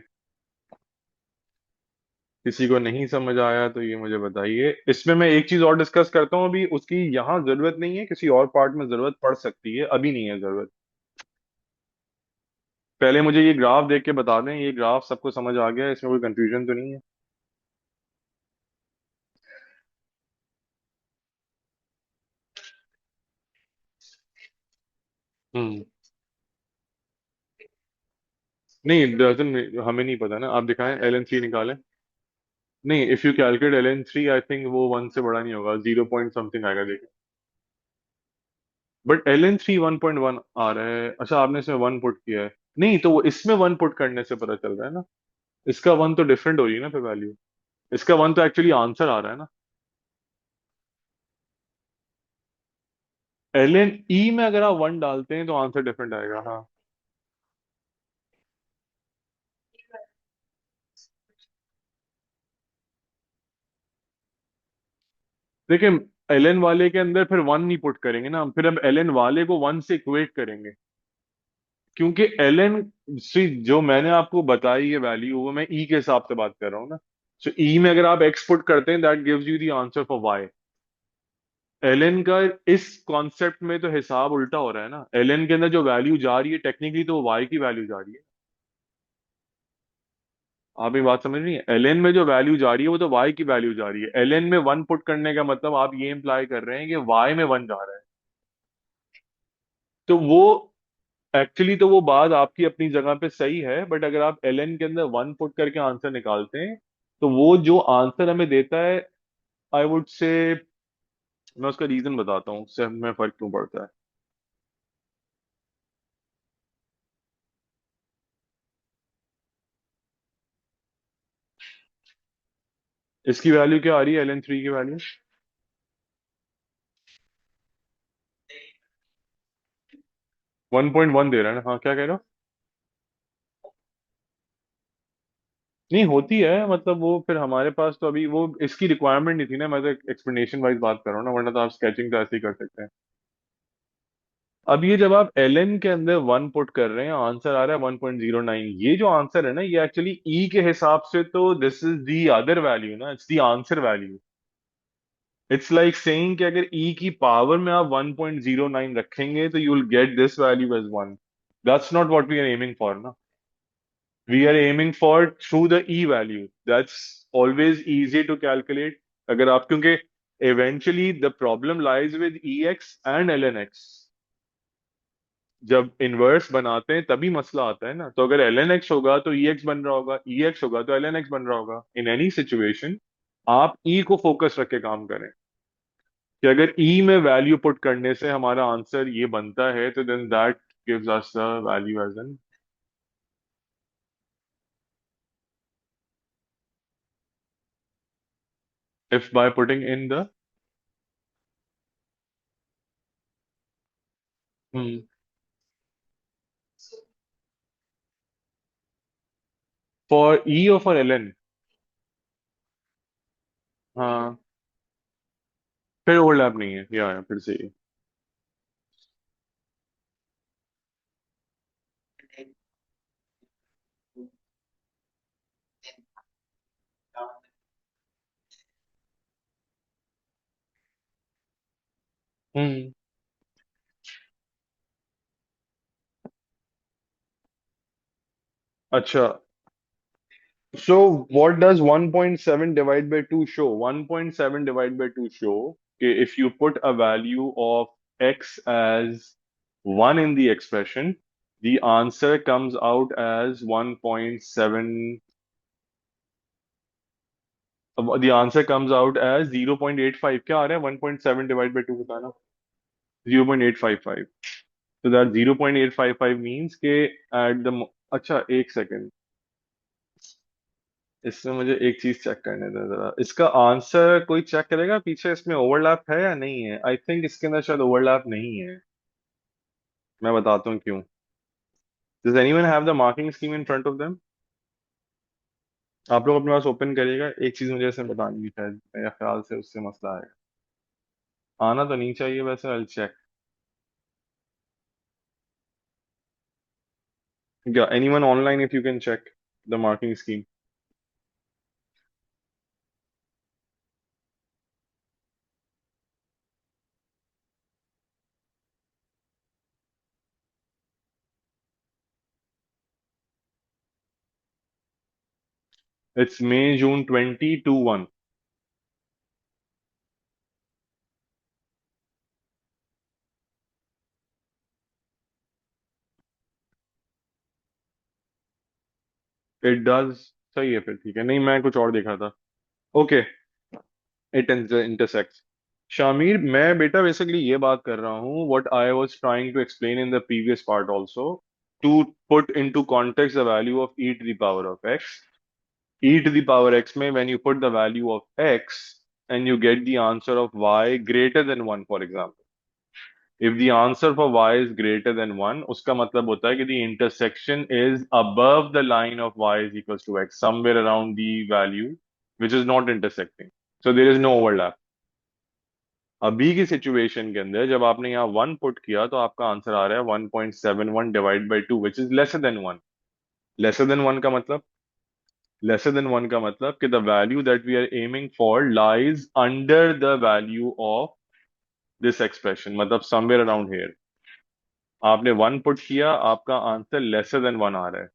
S1: किसी को नहीं समझ आया तो ये मुझे बताइए। इसमें मैं एक चीज और डिस्कस करता हूँ, अभी उसकी यहाँ जरूरत नहीं है, किसी और पार्ट में जरूरत पड़ सकती है, अभी नहीं है जरूरत। पहले मुझे ये ग्राफ देख के बता दें, ये ग्राफ सबको समझ आ गया है, इसमें कोई कंफ्यूजन तो नहीं है? हम्म। नहीं डजन हमें नहीं पता ना, आप दिखाएं एल एन थ्री निकालें। नहीं, if you calculate l n three I think वो वन से बड़ा नहीं होगा, जीरो पॉइंट समथिंग आएगा। बट एल एन थ्री 1.1 आ रहा है। अच्छा, आपने इसमें वन पुट किया है। नहीं तो वो इसमें वन पुट करने से पता चल रहा है ना। इसका वन तो डिफरेंट हो रही है ना फिर वैल्यू। इसका वन तो एक्चुअली आंसर आ रहा है ना। एल एन ई में अगर आप वन डालते हैं तो आंसर डिफरेंट आएगा, हाँ। देखिए, एल एन वाले के अंदर फिर वन नहीं पुट करेंगे ना हम, फिर अब एल एन वाले को वन से इक्वेट करेंगे। क्योंकि एल एन सी जो मैंने आपको बताई ये वैल्यू, वो मैं ई के हिसाब से बात कर रहा हूँ ना। सो ई में अगर आप एक्स पुट करते हैं, that gives you the answer for y. Allen का इस कॉन्सेप्ट में तो हिसाब उल्टा हो रहा है ना। एलन के अंदर जो वैल्यू जा रही है टेक्निकली तो वाई की वैल्यू जा रही है। आप ये बात समझ रही है, एलन में जो वैल्यू जा रही है वो तो वाई की वैल्यू जा रही है। एलन में वन पुट करने का मतलब आप ये इम्प्लाई कर रहे हैं कि वाई में वन जा रहा है। तो वो एक्चुअली तो वो बात आपकी अपनी जगह पे सही है, बट अगर आप एलन के अंदर वन पुट करके आंसर निकालते हैं तो वो जो आंसर हमें देता है, आई वुड से, मैं उसका रीजन बताता हूँ उससे हमें फर्क क्यों पड़ता है। इसकी वैल्यू क्या आ रही है, एलन थ्री की वैल्यू 1.1 दे रहा है ना। हाँ, क्या कह रहे हो? नहीं होती है, मतलब वो फिर हमारे पास तो अभी वो इसकी रिक्वायरमेंट नहीं थी ना, मैं तो एक्सप्लेनेशन वाइज बात कर रहा हूँ ना, वरना तो आप स्केचिंग तो ऐसे ही कर सकते हैं। अब ये जब आप ln के अंदर वन पुट कर रहे हैं, आंसर आ रहा है 1.09, ये जो आंसर है ना, ये एक्चुअली ई के हिसाब से तो this is the other value ना, it's the answer value. It's like saying कि अगर ई की पावर में आप 1.09 रखेंगे तो you will get this value as 1। That's not what we are aiming for ना। We are aiming for through the E value, that's always easy to calculate. अगर आप, क्योंकि eventually the problem lies with ex and lnx। जब inverse बनाते हैं तभी मसला आता है ना, तो अगर ln x होगा तो ex बन रहा होगा, ex होगा तो ln x बन रहा होगा। इन एनी सिचुएशन आप e को फोकस रख के काम करें कि अगर e में वैल्यू पुट करने से हमारा आंसर ये बनता है, तो then that gives us the value as N. If by putting in the for E और फॉर ln। हाँ, फिर ओवरलैप नहीं है, या फिर से ही। हम्म। अच्छा, so what does 1.7 divide by 2 show? 1.7 divide by 2 show okay, if you put a value of x as 1 in the expression, the answer comes out as 1.7, the answer comes out as 0.85। क्या आ रहा है 1.7 divide by 2 बताना? 0.855। so that 0.855 means के at the अच्छा एक second, इसमें मुझे एक चीज चेक करने दे जरा। इसका आंसर कोई चेक करेगा पीछे, इसमें ओवरलैप है या नहीं है? आई थिंक इसके अंदर शायद ओवरलैप नहीं है। मैं बताता हूँ क्यों। Does anyone have the marking scheme in front of them? आप लोग अपने पास ओपन करिएगा, एक चीज मुझे इसमें बतानी है, शायद मेरे ख्याल से उससे मसला है। आना तो नहीं चाहिए वैसे, आई चेक। क्या anyone online, if you can check the marking scheme? It's May June 2021। It does. सही है फिर, ठीक है, नहीं मैं कुछ और देखा था। Okay, it intersects. शामिर, मैं बेटा बेसिकली ये बात कर रहा हूँ, what I was trying to explain in the previous part also, to put into context the value of E to the power of X. E to the power X में when you put the value of X and you get the answer of Y greater than one, for example, if the answer for Y is greater than one, उसका मतलब होता है कि the intersection is above the line of Y is equal to x, somewhere around the value which is not intersecting, so there is no overlap. अभी की situation के अंदर जब आपने यहाँ वन पुट किया तो आपका आंसर आ रहा है 1.71 divide by 2 which is lesser than one. Lesser than one का मतलब, लेसर देन वन का मतलब कि the value that we are aiming for lies under the value of this expression, मतलब समवेयर अराउंड हेयर। आपने वन पुट किया, आपका answer lesser than one आ रहा है,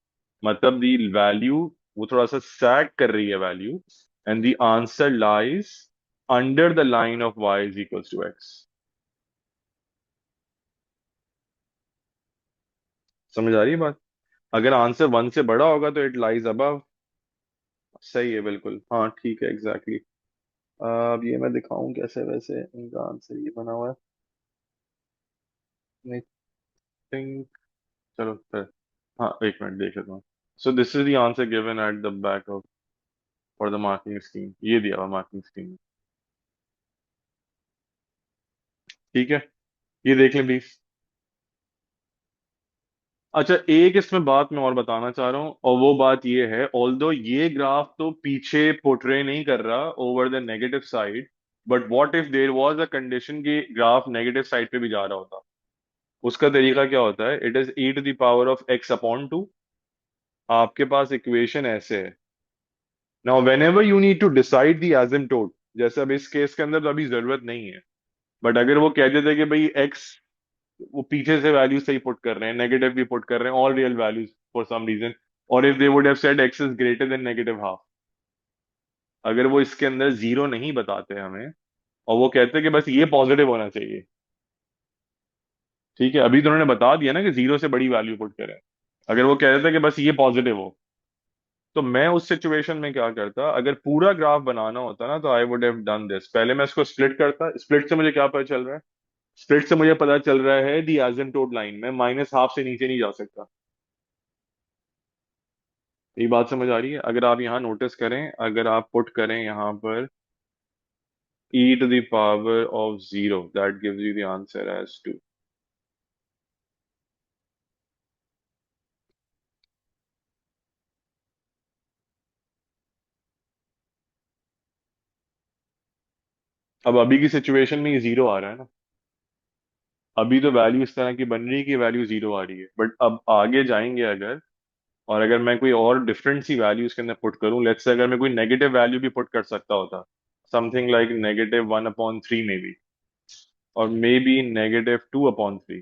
S1: मतलब द वैल्यू वो थोड़ा सा सैग कर रही है value, and the answer lies under the line of Y is equal to X. समझ आ रही है बात? अगर आंसर वन से बड़ा होगा तो इट लाइज अबव। सही है बिल्कुल, हाँ ठीक है, एग्जैक्टली अब ये मैं दिखाऊं कैसे, वैसे इनका आंसर ये बना हुआ है। आई थिंक, चलो फिर, हाँ एक मिनट देख लेता हूँ। सो this is the answer given at the back of for the marking scheme, ये दिया हुआ मार्किंग स्कीम। ठीक है, ये देख लें प्लीज। अच्छा, एक इसमें बात मैं और बताना चाह रहा हूँ, और वो बात ये है, ऑल्दो ये ग्राफ तो पीछे पोर्ट्रे नहीं कर रहा over the negative side, but what if there was a condition कि ग्राफ नेगेटिव साइड पे भी जा रहा होता। उसका तरीका क्या होता है? It is E to the power of X upon two. आपके पास इक्वेशन ऐसे है। Now whenever you need to decide the asymptote, जैसे अब इस केस के अंदर तो अभी जरूरत नहीं है, बट अगर वो कह देते कि भाई एक्स, वो पीछे से वैल्यू सही पुट कर रहे हैं, नेगेटिव भी पुट कर रहे हैं, all real values for some reason, और if they would have said X is greater than negative half, अगर वो इसके अंदर जीरो नहीं बताते हमें, और वो कहते हैं कि बस ये पॉजिटिव होना चाहिए, ठीक है, अभी तो उन्होंने बता दिया ना कि जीरो से बड़ी वैल्यू पुट करें, अगर वो कह देते कि बस ये पॉजिटिव हो, तो मैं उस सिचुएशन में क्या करता? अगर पूरा ग्राफ बनाना होता ना, तो I would have done this, पहले मैं इसको स्प्लिट करता। स्प्लिट से मुझे क्या पता चल रहा है? स्प्लिट से मुझे पता चल रहा है दी एसिम्प्टोट लाइन में माइनस हाफ से नीचे नहीं जा सकता। ये बात समझ आ रही है? अगर आप यहाँ नोटिस करें, अगर आप पुट करें यहाँ पर e to the power of zero, that gives you the answer as 2। अब अभी की सिचुएशन में ये जीरो आ रहा है ना, अभी तो वैल्यू इस तरह की बन रही है कि वैल्यू जीरो आ रही है, बट अब आगे जाएंगे अगर, और अगर मैं कोई और डिफरेंट सी वैल्यू इसके अंदर पुट करूं, लेट्स से अगर मैं कोई नेगेटिव वैल्यू भी पुट कर सकता होता, समथिंग लाइक -1/3 में भी, और मे बी -2/3,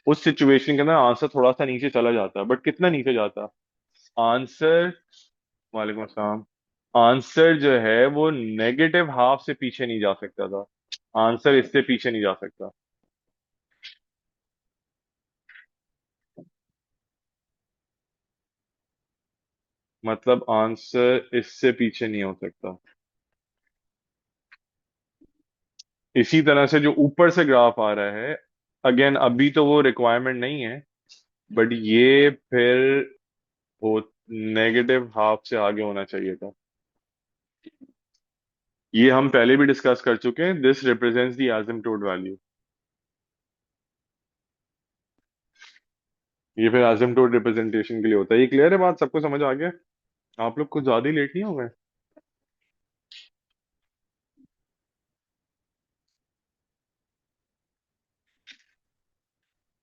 S1: उस सिचुएशन के अंदर आंसर थोड़ा सा नीचे चला जाता, बट कितना नीचे जाता आंसर? वालेकुम अस्सलाम। आंसर जो है वो नेगेटिव हाफ से पीछे नहीं जा सकता था, आंसर इससे पीछे नहीं जा सकता। मतलब आंसर इससे पीछे नहीं हो सकता। इसी तरह से जो ऊपर से ग्राफ आ रहा है, अगेन अभी तो वो रिक्वायरमेंट नहीं है, बट ये फिर हो नेगेटिव हाफ से आगे होना चाहिए था। ये हम पहले भी डिस्कस कर चुके हैं, this represents the asymptote value. ये फिर एसिम्प्टोट रिप्रेजेंटेशन के लिए होता है। ये क्लियर है? बात सबको समझ आ गया? आप लोग कुछ ज्यादा ही लेट नहीं हो गए?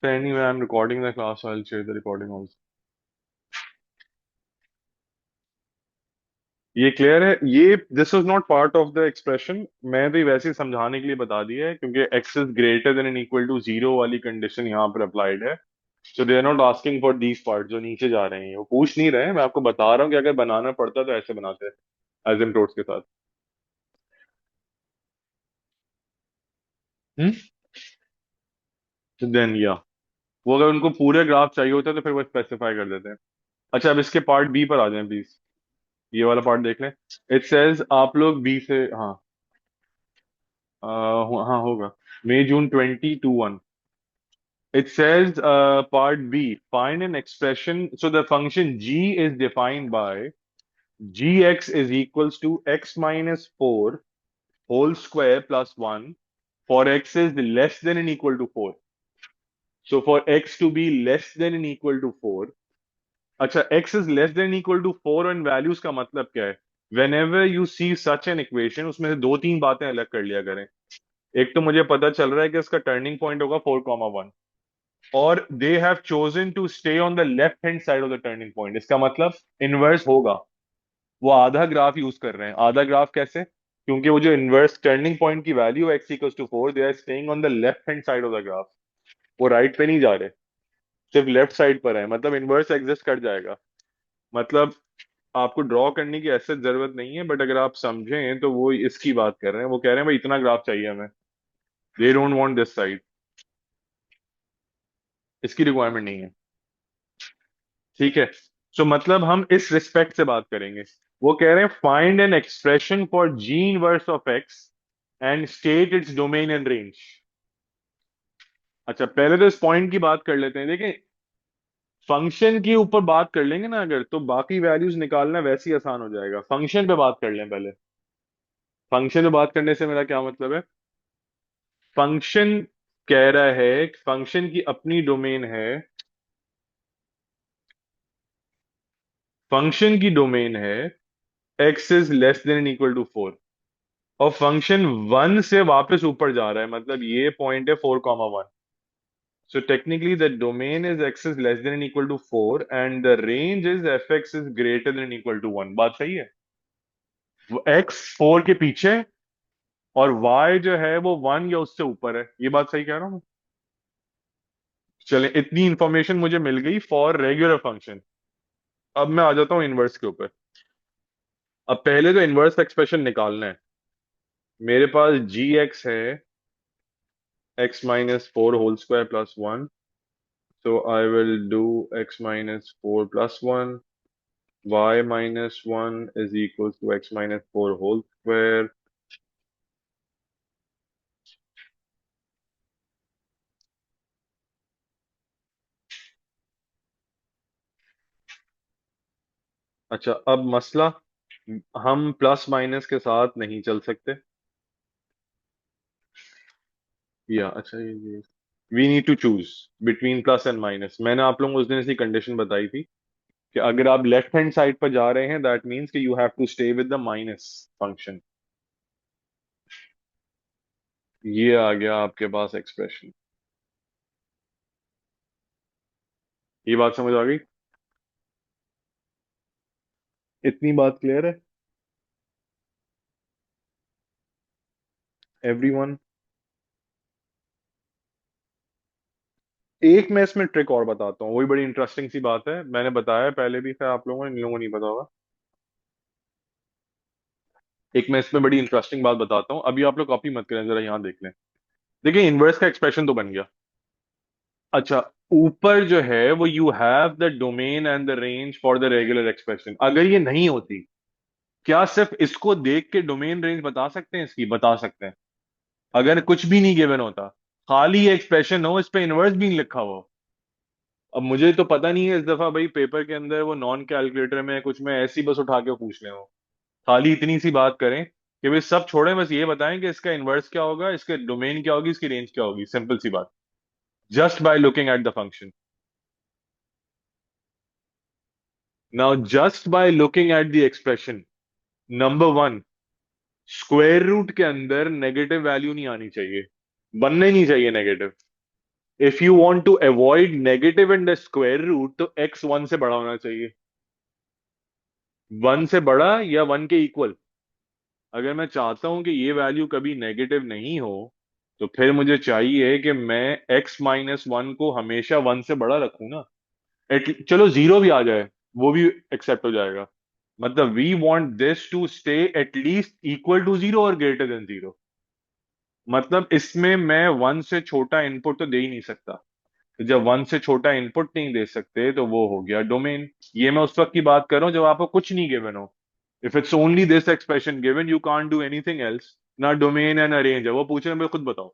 S1: So anyway, I'm recording the class, so I'll share the recording also. ये क्लियर है? ये this was not part of the expression, मैं तो ये वैसे ही समझाने के लिए बता दिया है, क्योंकि X is greater than and equal to zero वाली कंडीशन यहाँ पर अप्लाइड है। So they are not asking for these part जो नीचे जा रहे हैं, वो पूछ नहीं रहे हैं, मैं आपको बता रहा हूँ कि अगर बनाना पड़ता तो ऐसे बनाते हैं एसिम्प्टोट्स के साथ। हम्म। देन या वो अगर उनको पूरे ग्राफ चाहिए होता है तो फिर वो स्पेसिफाई कर देते हैं। अच्छा, अब इसके पार्ट बी पर आ जाएं प्लीज, ये वाला पार्ट देख लें। इट सेज आप लोग बी से, हाँ, हाँ होगा, मई जून 2021। It says part B, find an expression. So the function g is defined by gx is equals to x minus 4 whole square plus 1 for x is less than and equal to 4. So for x to be less than and equal to 4, अच्छा, x is less than and equal to 4 and values का मतलब क्या है? Whenever you see such an equation, उसमें से दो तीन बातें अलग कर लिया करें। एक तो मुझे पता चल रहा है कि इसका टर्निंग पॉइंट होगा 4,1, और they have chosen to stay on the left hand side of the turning point, इसका मतलब इनवर्स होगा। वो आधा ग्राफ यूज कर रहे हैं। आधा ग्राफ कैसे? क्योंकि वो जो इनवर्स टर्निंग पॉइंट की value X equals to 4, they are staying on the left hand side of the graph, वो राइट पे नहीं जा रहे, सिर्फ लेफ्ट साइड पर है, मतलब इनवर्स एग्जिस्ट कर जाएगा। मतलब आपको ड्रॉ करने की ऐसे जरूरत नहीं है, बट अगर आप समझें तो वो इसकी बात कर रहे हैं, वो कह रहे हैं भाई इतना ग्राफ चाहिए हमें, they don't want this side, इसकी रिक्वायरमेंट नहीं है, ठीक है। सो मतलब हम इस रिस्पेक्ट से बात करेंगे। वो कह रहे हैं find N expression for ji inverse of X and state its domain and range. अच्छा, पहले तो इस पॉइंट की बात कर लेते हैं। देखिए, फंक्शन के ऊपर बात कर लेंगे ना अगर, तो बाकी वैल्यूज निकालना वैसे ही आसान हो जाएगा। फंक्शन पे बात कर लें पहले। फंक्शन पे बात करने से मेरा क्या मतलब है? फंक्शन कह रहा है, फंक्शन की अपनी डोमेन है फंक्शन की डोमेन है x is less than equal to 4, और फंक्शन 1 से वापस ऊपर जा रहा है, मतलब ये पॉइंट है 4, 1। So technically the domain is x is less than or equal to 4 and the range is fx is greater than or equal to 1। बात सही है? वो x 4 के पीछे और y जो है वो 1 या उससे ऊपर है। ये बात सही कह रहा हूँ मैं? चले, इतनी इंफॉर्मेशन मुझे मिल गई फॉर रेगुलर फंक्शन। अब मैं आ जाता हूँ इनवर्स के ऊपर। अब पहले तो इनवर्स एक्सप्रेशन निकालना है। मेरे पास जी एक्स है x - 4 whole square plus 1। So I will do x - 4 + 1, y - 1 is equals to x - 4 whole square। अच्छा, अब मसला, हम प्लस माइनस के साथ नहीं चल सकते। या अच्छा, ये we need to choose between plus and minus. मैंने आप लोगों को उस दिन ऐसी कंडीशन बताई थी कि अगर आप लेफ्ट हैंड साइड पर जा रहे हैं दैट मीन्स कि you have to stay with the minus function. ये आ गया आपके पास एक्सप्रेशन। ये बात समझ आ गई? इतनी बात क्लियर है एवरीवन? एक मैं इसमें ट्रिक और बताता हूँ, वही बड़ी इंटरेस्टिंग सी बात है, मैंने बताया पहले भी, शायद आप लोगों ने, इन लोगों को नहीं पता होगा। एक मैं इसमें बड़ी इंटरेस्टिंग बात बताता हूँ, अभी आप लोग कॉपी मत करें, जरा यहाँ देख लें। देखिए, इनवर्स का एक्सप्रेशन तो बन गया। अच्छा, ऊपर जो है वो you have the domain and the range for the regular expression. अगर ये नहीं होती, क्या सिर्फ इसको देख के डोमेन रेंज बता सकते हैं? इसकी बता सकते हैं। अगर कुछ भी नहीं गिवन होता, खाली ये एक्सप्रेशन हो, इस पे इनवर्स भी नहीं लिखा हो। अब मुझे तो पता नहीं है इस दफा भाई पेपर के अंदर वो नॉन कैलकुलेटर में कुछ में ऐसी बस उठा के पूछ ले हो। खाली इतनी सी बात करें कि भाई सब छोड़ें, बस ये बताएं कि इसका इनवर्स क्या होगा, इसके डोमेन क्या होगी, इसकी रेंज क्या होगी, सिंपल सी बात। Just by looking at the function. Now just by looking at the expression, number one, square root के अंदर नेगेटिव वैल्यू नहीं आनी चाहिए, बनने नहीं चाहिए negative. If you want to avoid negative in the square root तो एक्स 1 से बड़ा होना चाहिए। 1 से बड़ा या 1 के इक्वल। अगर मैं चाहता हूं कि ये वैल्यू कभी नेगेटिव नहीं हो, तो फिर मुझे चाहिए कि मैं x - 1 को हमेशा 1 से बड़ा रखूं ना। चलो जीरो भी आ जाए, वो भी एक्सेप्ट हो जाएगा। मतलब we want this to stay at least equal to zero और ग्रेटर देन जीरो। मतलब इसमें मैं 1 से छोटा इनपुट तो दे ही नहीं सकता। तो जब 1 से छोटा इनपुट नहीं दे सकते तो वो हो गया डोमेन। ये मैं उस वक्त की बात कर रहा हूं जब आपको कुछ नहीं गिवन हो। If it's only this expression given, you can't do anything else. ना डोमेन है ना रेंज है, वो पूछ रहे हैं भाई खुद बताओ।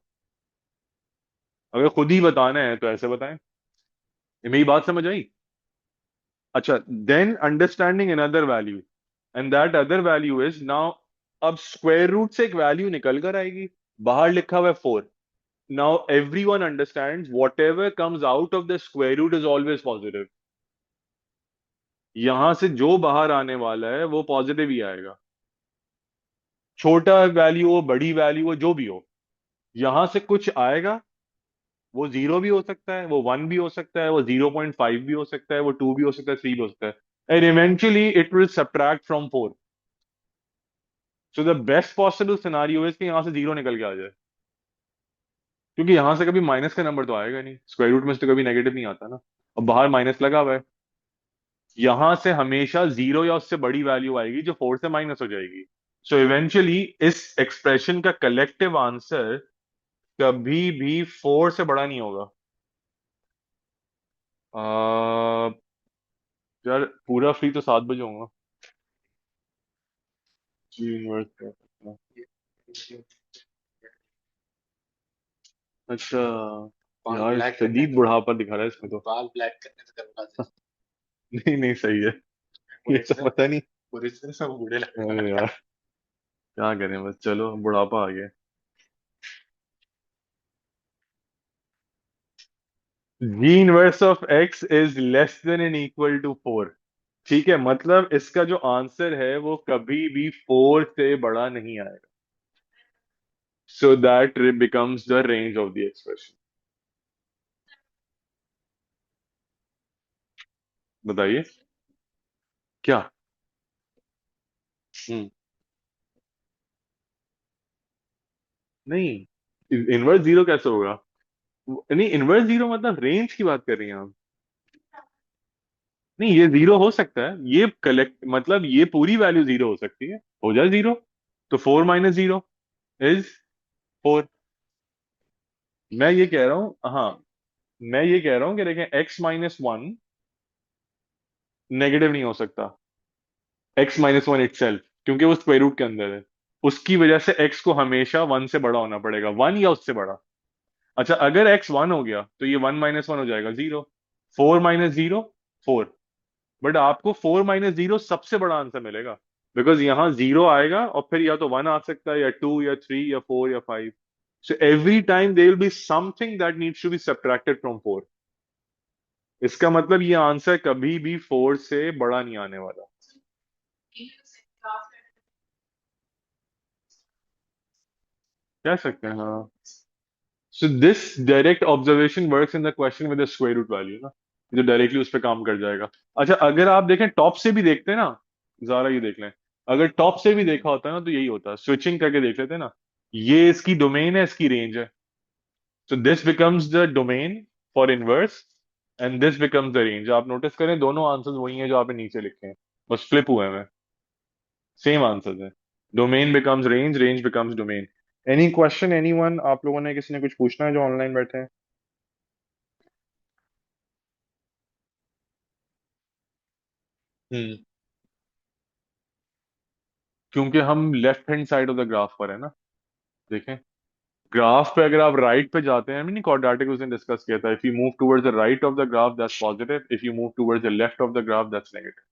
S1: अगर खुद ही बताना है तो ऐसे बताएं। ये मेरी बात समझ आई? अच्छा, then understanding another value, and that other value is now, अब स्क्वायर रूट से एक वैल्यू निकल कर आएगी। बाहर लिखा हुआ है 4। Now everyone understands whatever comes out of the square root is always positive। यहां से जो बाहर आने वाला है वो पॉजिटिव ही आएगा, छोटा वैल्यू हो बड़ी वैल्यू हो जो भी हो। यहां से कुछ आएगा, वो जीरो भी हो सकता है, वो 1 भी हो सकता है, वो 0.5 भी हो सकता है, वो 2 भी हो सकता है, 3 भी हो सकता है, and eventually it will subtract from 4। So the best possible scenario is कि यहां से जीरो निकल के आ जाए, क्योंकि यहां से कभी माइनस का नंबर तो आएगा नहीं, स्क्वायर रूट में से तो कभी नेगेटिव नहीं आता ना। और बाहर माइनस लगा हुआ है, यहां से हमेशा जीरो या उससे बड़ी वैल्यू आएगी जो 4 से माइनस हो जाएगी। सो इवेंचुअली इस एक्सप्रेशन का कलेक्टिव आंसर कभी भी 4 से बड़ा नहीं होगा। आ, यार पूरा फ्री तो 7 बजे होगा। जी इनवर्स क्या करना है? अच्छा, यार शदीद बुढ़ापा दिखा रहा है इसमें तो। बाल ब्लैक करने से करवा नहीं नहीं, सही है। ये तो पता नहीं, ओरिजिनल सब बूढ़े लगते हैं। अरे यार, क्या करें, बस चलो बुढ़ापा आ गया। G inverse of X is less than and equal to 4। ठीक है, मतलब इसका जो आंसर है वो कभी भी 4 से बड़ा नहीं आएगा, so that becomes the range of the expression. बताइए। क्या? हम्म। नहीं, इनवर्स जीरो कैसे होगा? नहीं, इनवर्स जीरो मतलब रेंज की बात कर रही हैं आप? नहीं, ये जीरो हो सकता है, ये कलेक्ट मतलब ये पूरी वैल्यू जीरो हो सकती है, हो जाए जीरो। तो 4 - 0 इज 4। मैं ये कह रहा हूँ, हाँ, मैं ये कह रहा हूँ कि देखें, x - 1 नेगेटिव नहीं हो सकता, x - 1 इटसेल्फ, क्योंकि वो स्क्वायर रूट के अंदर है। उसकी वजह से x को हमेशा 1 से बड़ा होना पड़ेगा, 1 या उससे बड़ा। अच्छा, अगर x 1 हो गया तो ये 1 - 1 हो जाएगा 0। 4 - 0 4। बट आपको 4 - 0 सबसे बड़ा आंसर मिलेगा, बिकॉज यहाँ जीरो आएगा और फिर या तो 1 आ सकता है, या 2 या 3 या 4 या 5। So every time there will be something that needs to be subtracted from 4। इसका मतलब ये आंसर कभी भी 4 से बड़ा नहीं आने वाला। कह सकते हैं, हाँ। So this direct observation works in the question with the square root value ना, जो डायरेक्टली उस पर काम कर जाएगा। अच्छा, अगर आप देखें टॉप से भी देखते हैं ना, जरा ये देख लें, अगर टॉप से भी देखा होता है ना तो यही होता है, स्विचिंग करके देख लेते हैं ना। ये इसकी डोमेन है, इसकी रेंज है। So this becomes the domain for inverse, and this becomes the range. आप नोटिस करें, दोनों आंसर्स वही हैं जो आपने नीचे लिखे हैं, बस फ्लिप हुए हैं, सेम आंसर्स है। Domain becomes range, range becomes domain. Any question, anyone? आप लोगों ने, किसी ने कुछ पूछना है जो ऑनलाइन बैठे हैं? हम्म। क्योंकि हम left hand side of the graph पर है ना। देखें, ग्राफ पे अगर आप राइट पे जाते हैं, हमने क्वाड्रेटिक उस दिन डिस्कस किया था, if you move towards the right of the graph that's positive, if you move towards the left of the graph that's negative.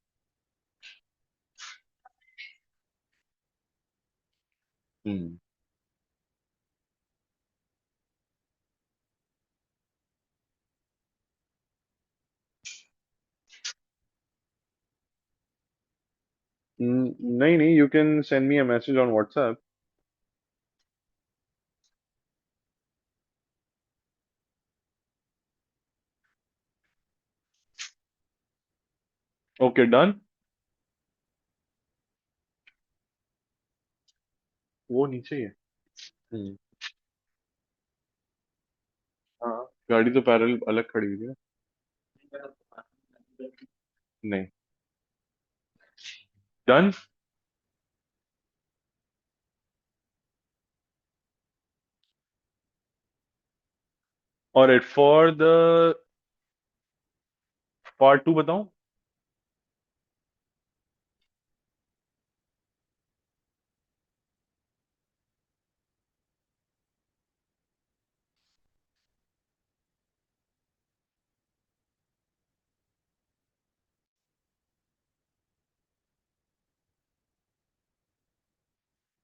S1: Hmm. नहीं नहीं, you can send me a message on WhatsApp. Okay, done. वो नीचे ही है। हम्म। हाँ, गाड़ी तो parallel अलग खड़ी हुई है। नहीं। डन। और इट फॉर द पार्ट 2 बताऊं?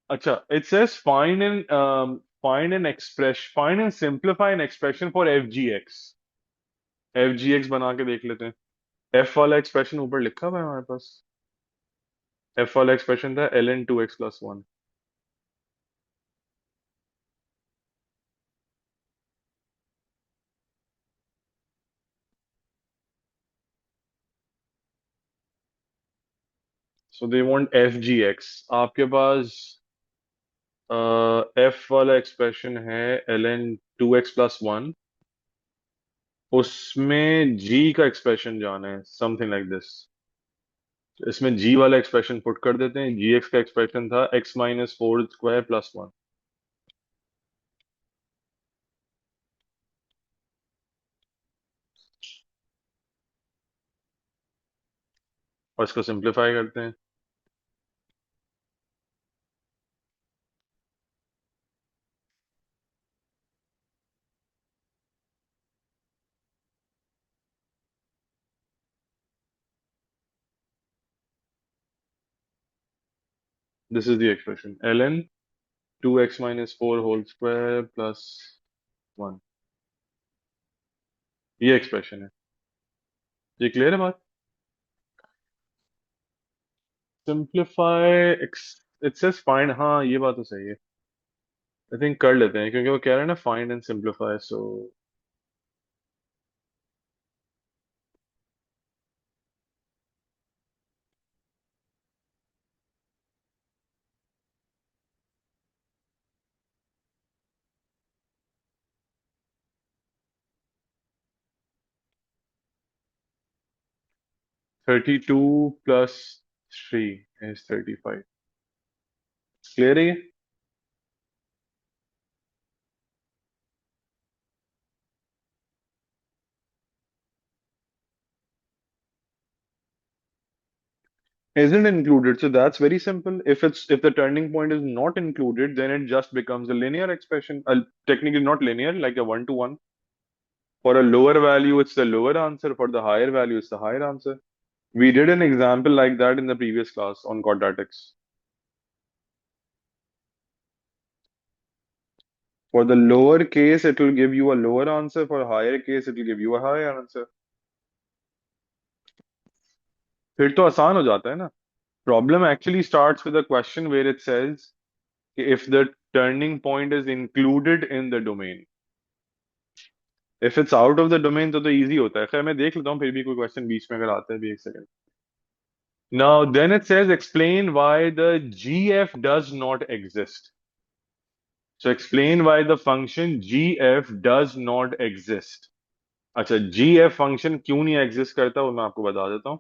S1: अच्छा, it says find and simplify an expression for FGX। FGX बना के देख लेते हैं। F वाला एक्सप्रेशन ऊपर लिखा हुआ है हमारे पास। F वाला एक्सप्रेशन था ln 2x + 1। So they want FGX। आपके पास F वाला एक्सप्रेशन है ln 2x + 1। उसमें G का एक्सप्रेशन जाना है, समथिंग लाइक दिस। इसमें G वाला एक्सप्रेशन पुट कर देते हैं। GX का एक्सप्रेशन था x - 4² + 1। और इसको सिंप्लीफाई करते हैं। This is the expression ln 2x - 4² + 1। ये एक्सप्रेशन है। ये क्लियर है बात? सिंप्लीफाई इट सेज फाइंड, हाँ ये बात तो सही है। आई थिंक कर लेते हैं क्योंकि वो कह रहे हैं ना find and simplify, so 32 plus 3 is 35। Clear है ये? Isn't included, so that's very simple. If the turning point is not included, then it just becomes a linear expression. Technically not linear, like a one to one. For a lower value, it's the lower answer. For the higher value, it's the higher answer. We did an example like that in the previous class on quadratics. For the lower case, it will give you a lower answer. For a higher case, it will give you a higher answer. फिर तो आसान हो जाता है ना. Problem actually starts with a question where it says if the turning point is included in the domain. If it's out of the domain तो easy होता है. खैर मैं देख लेता हूँ फिर भी कोई question बीच में अगर आता है भी एक second. Now then it says explain why the GF does not exist. So explain why the function GF does not exist. अच्छा GF function क्यों नहीं exist करता वो मैं आपको बता देता हूँ.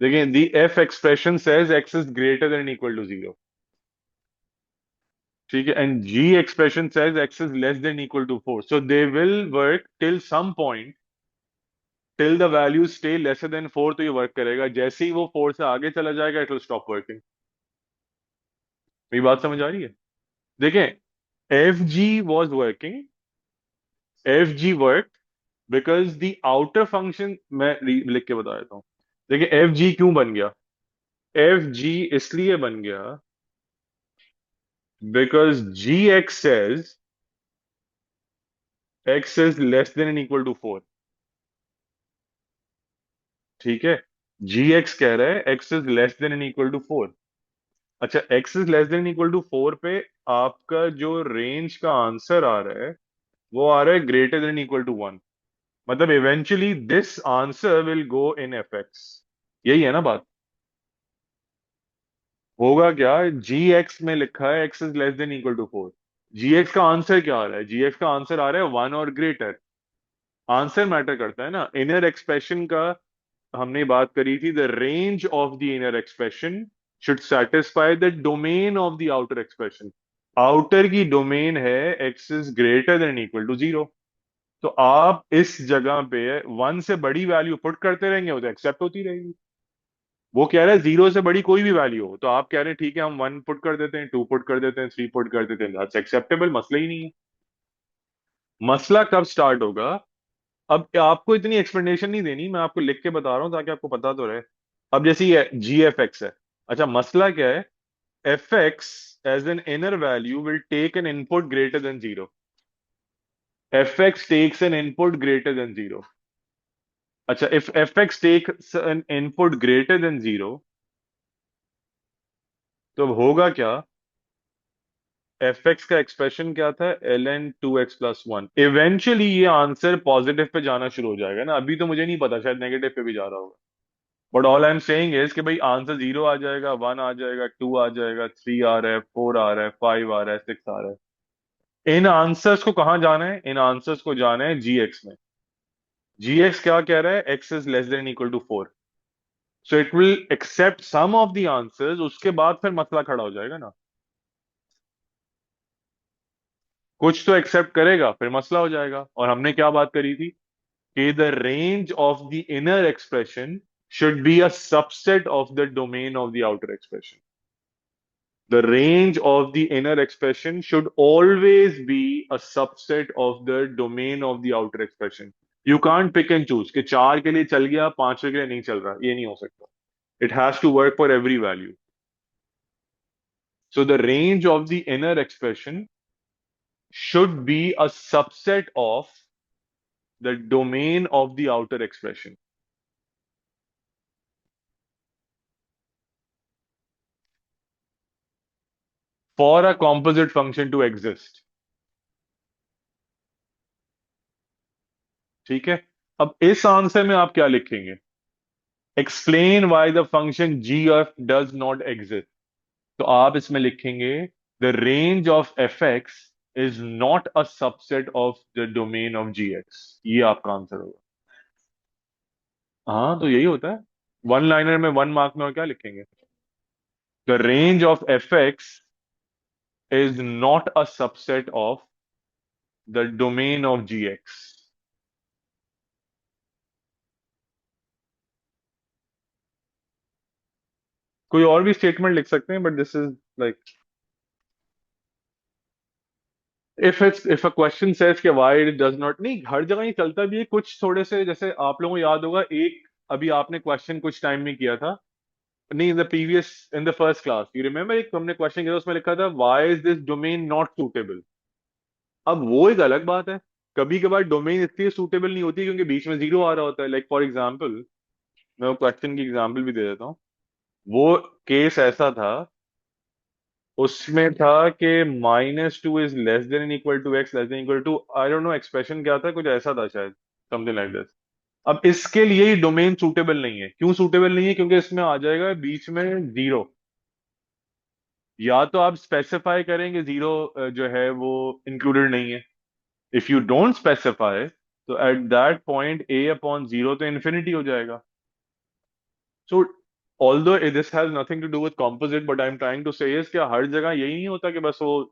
S1: देखिए the F expression says x is greater than or equal to 0. ठीक है, and G expression says x is less than or equal to 4. So they will work till some point, till the values stay lesser than 4 तो ये work करेगा. जैसे ही वो 4 से आगे चला जाएगा इट विल स्टॉप वर्किंग. मेरी बात समझ आ रही है? देखें F G was working, F G work because the outer function, मैं लिख के बता देता हूँ. देखिए एफ जी क्यों बन गया? एफ जी इसलिए बन गया because G X says x is less than and equal to 4. ठीक है, जी एक्स कह रहा है X is less than and equal to 4. अच्छा X is less than equal to 4 पे आपका जो रेंज का आंसर आ रहा है वो आ रहा है ग्रेटर देन इक्वल टू 1. मतलब eventually this answer will go in F X. यही है ना बात? होगा क्या, जी एक्स में लिखा है X is less than equal to 4. G X का आंसर क्या आ रहा है? जी एक्स का आंसर आ रहा है 1 और ग्रेटर. आंसर मैटर करता है ना. इनर एक्सप्रेशन का हमने बात करी थी, the range of the inner expression should satisfy the domain of the outer expression. Outer की डोमेन है X is greater than equal to 0. तो आप इस जगह पे 1 से बड़ी वैल्यू पुट करते रहेंगे वो तो एक्सेप्ट होती रहेगी. वो कह रहा है 0 से बड़ी कोई भी वैल्यू हो तो आप कह रहे हैं ठीक है हम 1 पुट कर देते हैं, 2 पुट कर देते हैं, 3 पुट कर देते हैं, दैट्स एक्सेप्टेबल. मसला ही नहीं है. मसला कब स्टार्ट होगा? अब आपको इतनी एक्सप्लेनेशन नहीं देनी, मैं आपको लिख के बता रहा हूं ताकि आपको पता तो रहे. अब जैसे ये जी एफ एक्स है. अच्छा मसला क्या है? F X as an inner value will take an input greater than 0. F X takes an input greater than 0. अच्छा if F X takes an input greater than 0 तो अब होगा क्या? एफ एक्स का एक्सप्रेशन क्या था? L N two X plus one. Eventually ये answer positive पे जाना शुरू हो जाएगा ना. अभी तो मुझे नहीं पता, शायद नेगेटिव पे भी जा रहा होगा. But all I am saying is कि भाई आंसर 0 आ जाएगा, 1 आ जाएगा, 2 आ जाएगा, 3 आ रहा है, 4 आ रहा है, 5 आ रहा है, 6 आ रहा है. इन आंसर्स को कहाँ जाना है? इन आंसर्स को जाना है जी एक्स में. जी एक्स क्या कह रहा है? X is less than equal to 4. So it will accept some of the answers. उसके बाद फिर मसला खड़ा हो जाएगा ना. कुछ तो एक्सेप्ट करेगा फिर मसला हो जाएगा. और हमने क्या बात करी थी कि the range of the inner expression should be a subset of the domain of the outer expression. The range of the inner expression should always be a subset of the domain of the outer expression. You can't pick and choose कि 4 के लिए चल गया 5 के लिए नहीं चल रहा, ये नहीं हो सकता. It has to work for every value. So the range of the inner expression should be a subset of the domain of the outer expression. For a composite function to exist. ठीक है। अब इस answer में आप क्या लिखेंगे? Explain why the function G F does not exist. तो आप इसमें लिखेंगे the range of F X is not a subset of the domain of G X. ये आपका आंसर होगा। हाँ, तो यही होता है। वन लाइनर में 1 मार्क में और क्या लिखेंगे? The range of F X is not a subset of the domain of G X. कोई और भी स्टेटमेंट लिख सकते हैं, but this is like, if a question says कि व्हाई इट डज नॉट, नहीं हर जगह ही चलता भी है। कुछ थोड़े से, जैसे आप लोगों को याद होगा, एक अभी आपने क्वेश्चन कुछ टाइम में किया था, नहीं, इन the previous, in the first class, you remember, एक हमने क्वेश्चन किया था, उसमें लिखा था why is this domain not suitable. अब वो एक अलग बात है। कभी कभार डोमेन इसलिए सूटेबल नहीं होती क्योंकि बीच में जीरो आ रहा होता है। लाइक फॉर एग्जाम्पल, मैं वो क्वेश्चन की एग्जाम्पल भी दे देता हूँ। वो केस ऐसा था, उसमें था कि -2 is less than equal to X less than equal to, I don't know expression क्या था, कुछ ऐसा था शायद, समथिंग लाइक दिस। अब इसके लिए ही डोमेन सूटेबल नहीं है। क्यों सूटेबल नहीं है? क्योंकि इसमें आ जाएगा बीच में जीरो। या तो आप स्पेसिफाई करेंगे जीरो जो है वो इंक्लूडेड नहीं है। इफ यू डोंट स्पेसिफाई, तो at that point A upon zero तो इन्फिनिटी हो जाएगा। So although this has nothing to do with composite, but I am trying to say is क्या हर जगह यही नहीं होता कि बस वो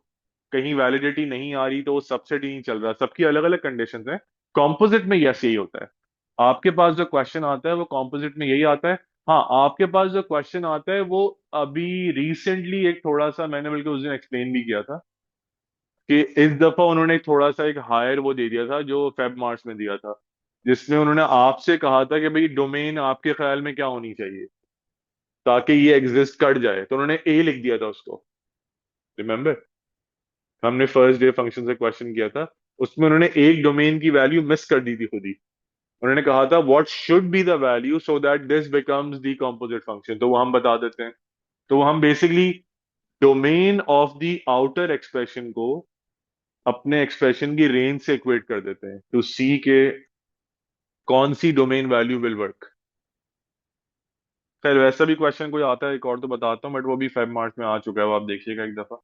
S1: कहीं वैलिडिटी नहीं आ रही तो वो सबसेट ही नहीं चल रहा। सबकी अलग अलग कंडीशंस हैं। कॉम्पोजिट में यस यही होता है। आपके पास जो क्वेश्चन आता है वो कॉम्पोजिट में यही आता है। हाँ, आपके पास जो क्वेश्चन आता है वो अभी रिसेंटली एक थोड़ा सा, मैंने बल्कि उस दिन एक्सप्लेन भी किया था कि इस दफा उन्होंने थोड़ा सा एक हायर वो दे दिया था जो फेब मार्च में दिया था, जिसमें उन्होंने आपसे कहा था कि भाई डोमेन आपके ख्याल में क्या होनी चाहिए ताकि ये एग्जिस्ट कर जाए, तो उन्होंने ए लिख दिया था उसको। रिमेम्बर, हमने फर्स्ट डे फंक्शन से क्वेश्चन किया था, उसमें उन्होंने एक डोमेन की वैल्यू मिस कर दी थी खुद ही। उन्होंने कहा था what should be the value so that this becomes the composite function, तो वो हम बता देते हैं। तो वो हम basically domain of the outer expression को अपने एक्सप्रेशन की रेंज से इक्वेट कर देते हैं टू सी के कौन सी डोमेन वैल्यू विल वर्क। खैर, वैसा भी क्वेश्चन कोई आता है एक और तो बताता हूँ, बट वो भी फेब मार्च में आ चुका है, वो आप देखिएगा एक दफा।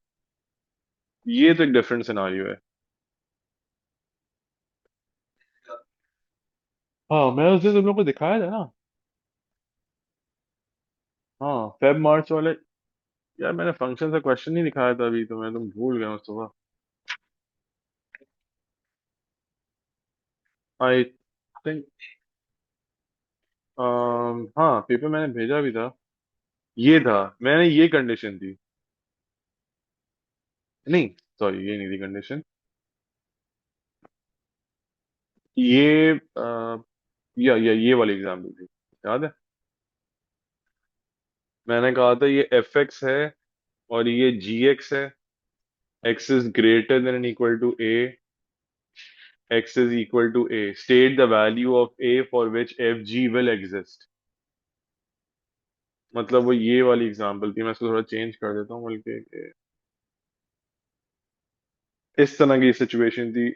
S1: ये तो एक डिफरेंट सिनारियो है। हाँ, मैं उस दिन तुम लोग को दिखाया था ना। हाँ, फेब मार्च वाले। यार, मैंने फंक्शन से क्वेश्चन नहीं दिखाया था अभी, तो मैं तुम भूल गया हूँ सुबह। आई थिंक, हाँ, पेपर मैंने भेजा भी था। ये था, मैंने ये कंडीशन थी। नहीं, सॉरी, ये नहीं थी कंडीशन। ये या ये वाली एग्जाम्पल थी, याद है? मैंने कहा था ये एफ एक्स है और ये जी एक्स है। X is greater than equal to A, X is equal to A, state the value of A for which F G will exist. मतलब वो ये वाली एग्जाम्पल थी। मैं इसको थोड़ा चेंज कर देता हूँ बल्कि कि इस तरह की सिचुएशन थी।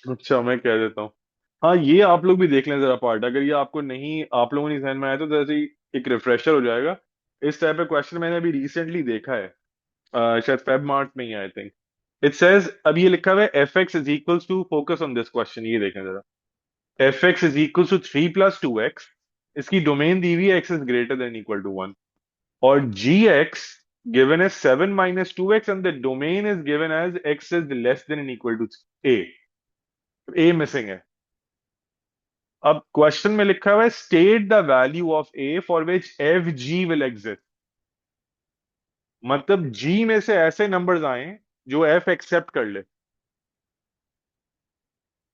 S1: अच्छा, मैं कह देता हूँ। हाँ, ये आप लोग भी देख लें जरा पार्ट, अगर ये आपको नहीं, आप लोगों ने ध्यान में आया तो जैसे ही एक रिफ्रेशर हो जाएगा। इस टाइप का क्वेश्चन मैंने अभी रिसेंटली देखा है, शायद फेब मार्च में ही, आई थिंक। इट सेज, अब ये लिखा हुआ है F X is equals to, focus on this question, ये देखें जरा। F X is equal to 3 + 2x, इसकी डोमेन दी हुई है X is greater than equal to 1, और G X given as 7 - 2x and the domain is given as X is less than equal to A. A missing है। अब question में लिखा हुआ है state the value of A for which F G will exist. मतलब जी में से ऐसे नंबर्स आए जो एफ एक्सेप्ट कर ले।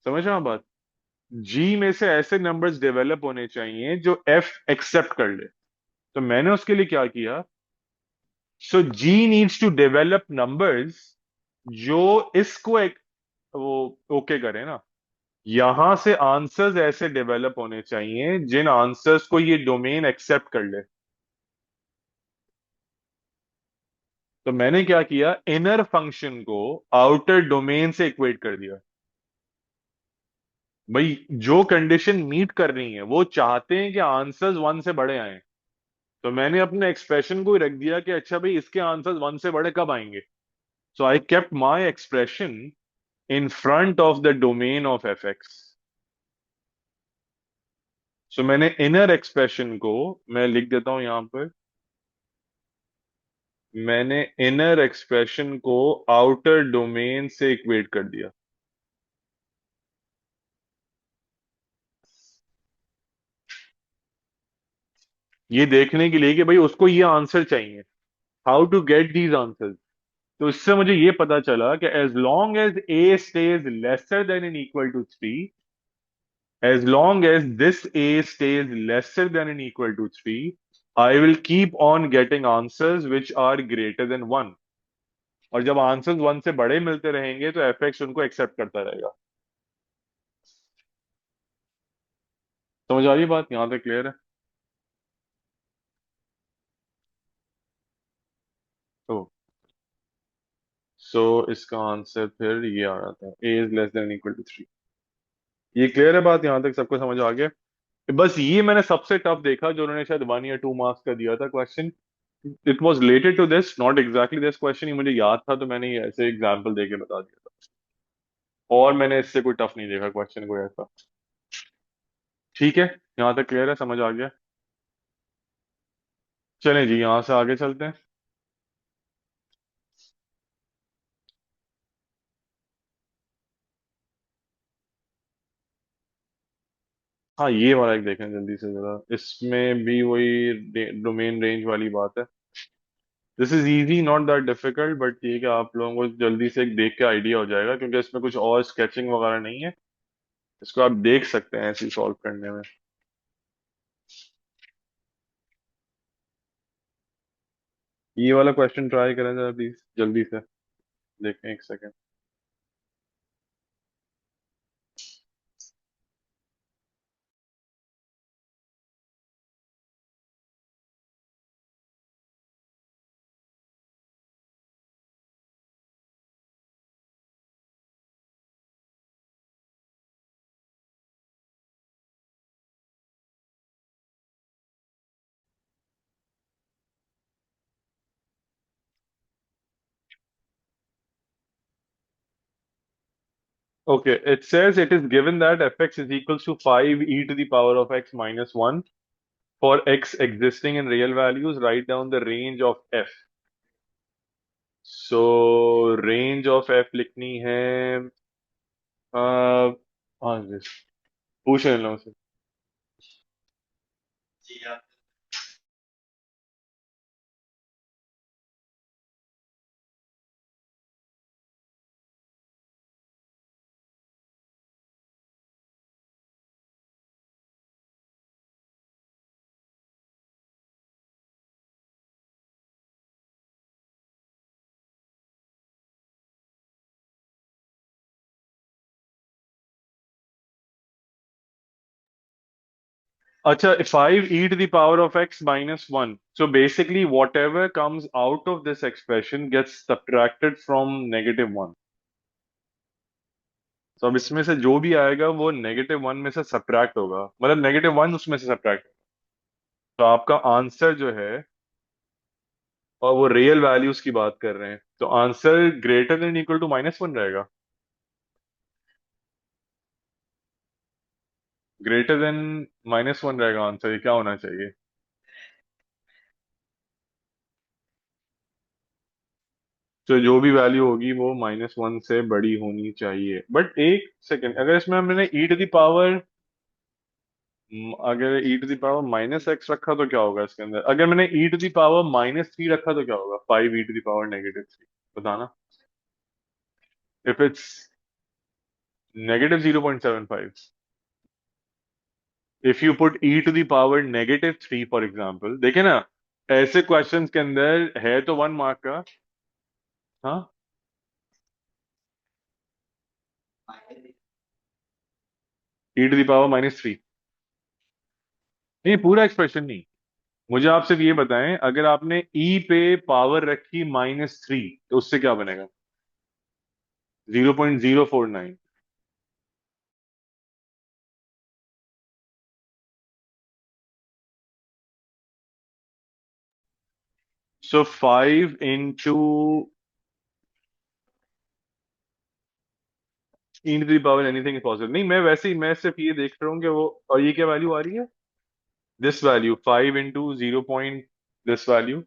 S1: समझ रहे हो आप बात? जी में से ऐसे नंबर्स डेवलप होने चाहिए जो एफ एक्सेप्ट कर ले। तो मैंने उसके लिए क्या किया? सो जी नीड्स टू डेवलप नंबर्स जो इसको एक वो ओके करे ना। यहां से आंसर्स ऐसे डेवलप होने चाहिए जिन आंसर्स को ये डोमेन एक्सेप्ट कर ले। तो मैंने क्या किया, इनर फंक्शन को आउटर डोमेन से इक्वेट कर दिया। भाई जो कंडीशन मीट कर रही है वो चाहते हैं कि आंसर्स वन से बड़े आए। तो मैंने अपने एक्सप्रेशन को ही रख दिया कि अच्छा भाई इसके आंसर्स वन से बड़े कब आएंगे। So I kept my expression in front of the domain of F X. So मैंने इनर एक्सप्रेशन को, मैं लिख देता हूं यहां पर, मैंने इनर एक्सप्रेशन को आउटर डोमेन से इक्वेट कर दिया। ये देखने के लिए कि भाई उसको ये आंसर चाहिए, how to get these answers. तो इससे मुझे ये पता चला कि as long as A stays lesser than and equal to 3, as long as this a stays lesser than and equal to 3, I will keep on getting answers which are greater than 1। और जब answers 1 से बड़े मिलते रहेंगे तो FX उनको accept करता रहेगा। समझ आ रही है बात, यहां तक क्लियर है? तो सो इसका आंसर फिर ये आ रहा था, A is less than equal to 3। ये क्लियर है बात, यहां तक सबको समझ आ गया? बस ये मैंने सबसे टफ देखा जो उन्होंने शायद 1 या 2 मार्क्स का दिया था question. It was related to this, not exactly this question, ये मुझे याद था तो मैंने ये ऐसे एग्जाम्पल दे के बता दिया था। और मैंने इससे कोई टफ नहीं देखा क्वेश्चन कोई ऐसा। ठीक है, यहाँ तक क्लियर है, समझ आ गया? चलें जी, यहाँ से आगे चलते हैं। हाँ ये वाला एक देखें जल्दी से जरा, इसमें भी वही डोमेन रेंज वाली बात है। This is easy, not that difficult, but ठीक है आप लोगों को जल्दी से एक देख के आइडिया हो जाएगा क्योंकि इसमें कुछ और स्केचिंग वगैरह नहीं है। इसको आप देख सकते हैं ऐसे सॉल्व करने में। ये वाला क्वेश्चन ट्राई करें जरा प्लीज जल्दी से, देखें एक second. Okay, it says it is given that fx is equals to 5 e to the power of x minus 1 for x existing in real values, write down the range of f। So range of f लिखनी है, हाँ जी, पूछ लेना उसे। अच्छा, 5 e to the power of x minus 1, so basically whatever comes out of this expression gets subtracted from -1। तो अब इसमें से जो भी आएगा वो -1 में से सब्ट्रैक्ट होगा, मतलब -1 उसमें से सब्ट्रैक्ट। तो आपका आंसर जो है, और वो रियल वैल्यूज की बात कर रहे हैं, तो answer greater than equal to -1 रहेगा। ग्रेटर देन -1 रहेगा आंसर, ये क्या होना चाहिए? तो जो भी वैल्यू होगी वो -1 से बड़ी होनी चाहिए। बट एक सेकेंड, अगर इसमें मैंने ई टू द पावर, अगर ई टू द पावर -x रखा तो क्या होगा इसके अंदर? अगर मैंने ई टू द पावर -3 रखा तो क्या होगा? 5 ई टू द पावर -3, बताना। If it's -0.75, if you put E to the power -3 for example, देखे ना, ऐसे क्वेश्चंस के अंदर है तो 1 मार्क का। हाँ e⁻³ नहीं, पूरा एक्सप्रेशन नहीं। मुझे आप सिर्फ ये बताएं, अगर आपने ई पे पावर रखी -3 तो उससे क्या बनेगा? 0.049। सो 5 into e⁻ anything is possible. नहीं, मैं वैसे ही, मैं सिर्फ ये देख रहा हूँ कि वो, और ये क्या वैल्यू आ रही है? This value 5 into 0 point this value.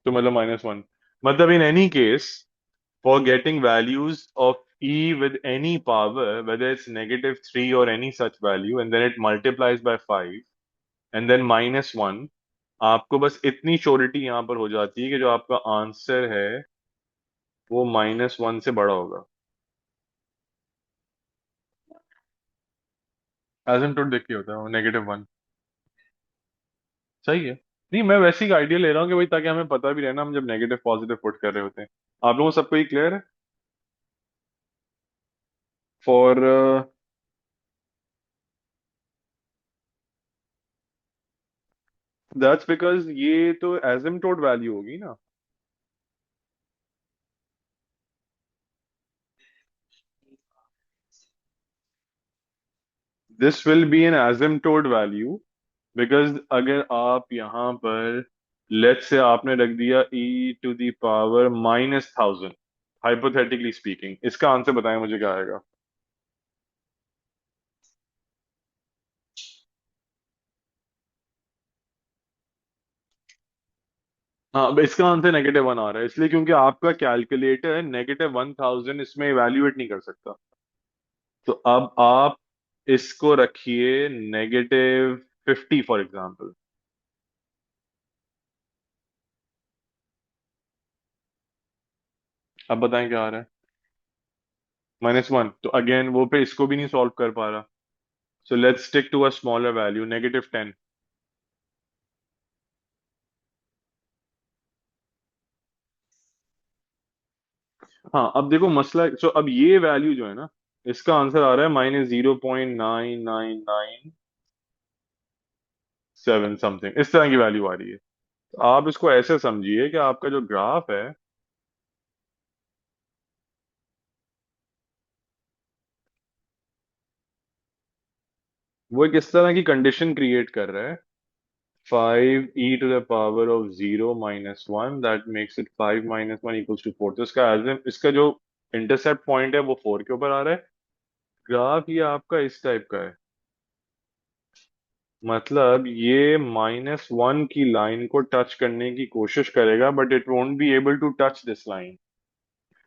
S1: तो मतलब -1। मतलब in any case, for getting values of e with any power, whether it's -3 or any such value, and then it multiplies by 5 and then -1, आपको बस इतनी surety यहां पर हो जाती है कि जो आपका आंसर है वो -1 से बड़ा होगा। एसिम्प्टोट देख के होता है वो -1। सही है। नहीं, मैं वैसे ही आइडिया ले रहा हूँ कि भाई, ताकि हमें पता भी रहे ना, हम जब नेगेटिव पॉजिटिव पुट कर रहे होते हैं। आप लोगों को सबको ही क्लियर है? फॉर दैट्स बिकॉज ये तो एसिम्प्टोट वैल्यू होगी ना। This will be an asymptote value, because अगर आप यहां पर, लेट्स से आपने रख दिया e⁻ -1000, हाइपोथेटिकली स्पीकिंग, इसका आंसर बताएं मुझे क्या आएगा? हाँ, अब इसका आंसर -1 आ रहा है, इसलिए क्योंकि आपका कैलकुलेटर -1000 इसमें इवेल्युएट नहीं कर सकता। तो अब आप इसको रखिए -50 फॉर एग्जाम्पल। अब बताएं क्या आ रहा है? -1, तो अगेन वो पे इसको भी नहीं सॉल्व कर पा रहा। So let's stick to a smaller value, -10। हाँ, अब देखो मसला, सो अब ये वैल्यू जो है ना, इसका आंसर आ रहा है -0.9997 समथिंग, इस तरह की वैल्यू आ रही है। तो आप इसको ऐसे समझिए कि आपका जो ग्राफ है वो एक इस तरह की कंडीशन क्रिएट कर रहा है। 5 e⁻0 - 1, दैट मेक्स इट 5 - 1 = 4। तो इसका जो इंटरसेप्ट पॉइंट है वो 4 के ऊपर आ रहा है। ग्राफ ये आपका इस टाइप का है। मतलब ये -1 की लाइन को टच करने की कोशिश करेगा, but it won't be able to touch this line.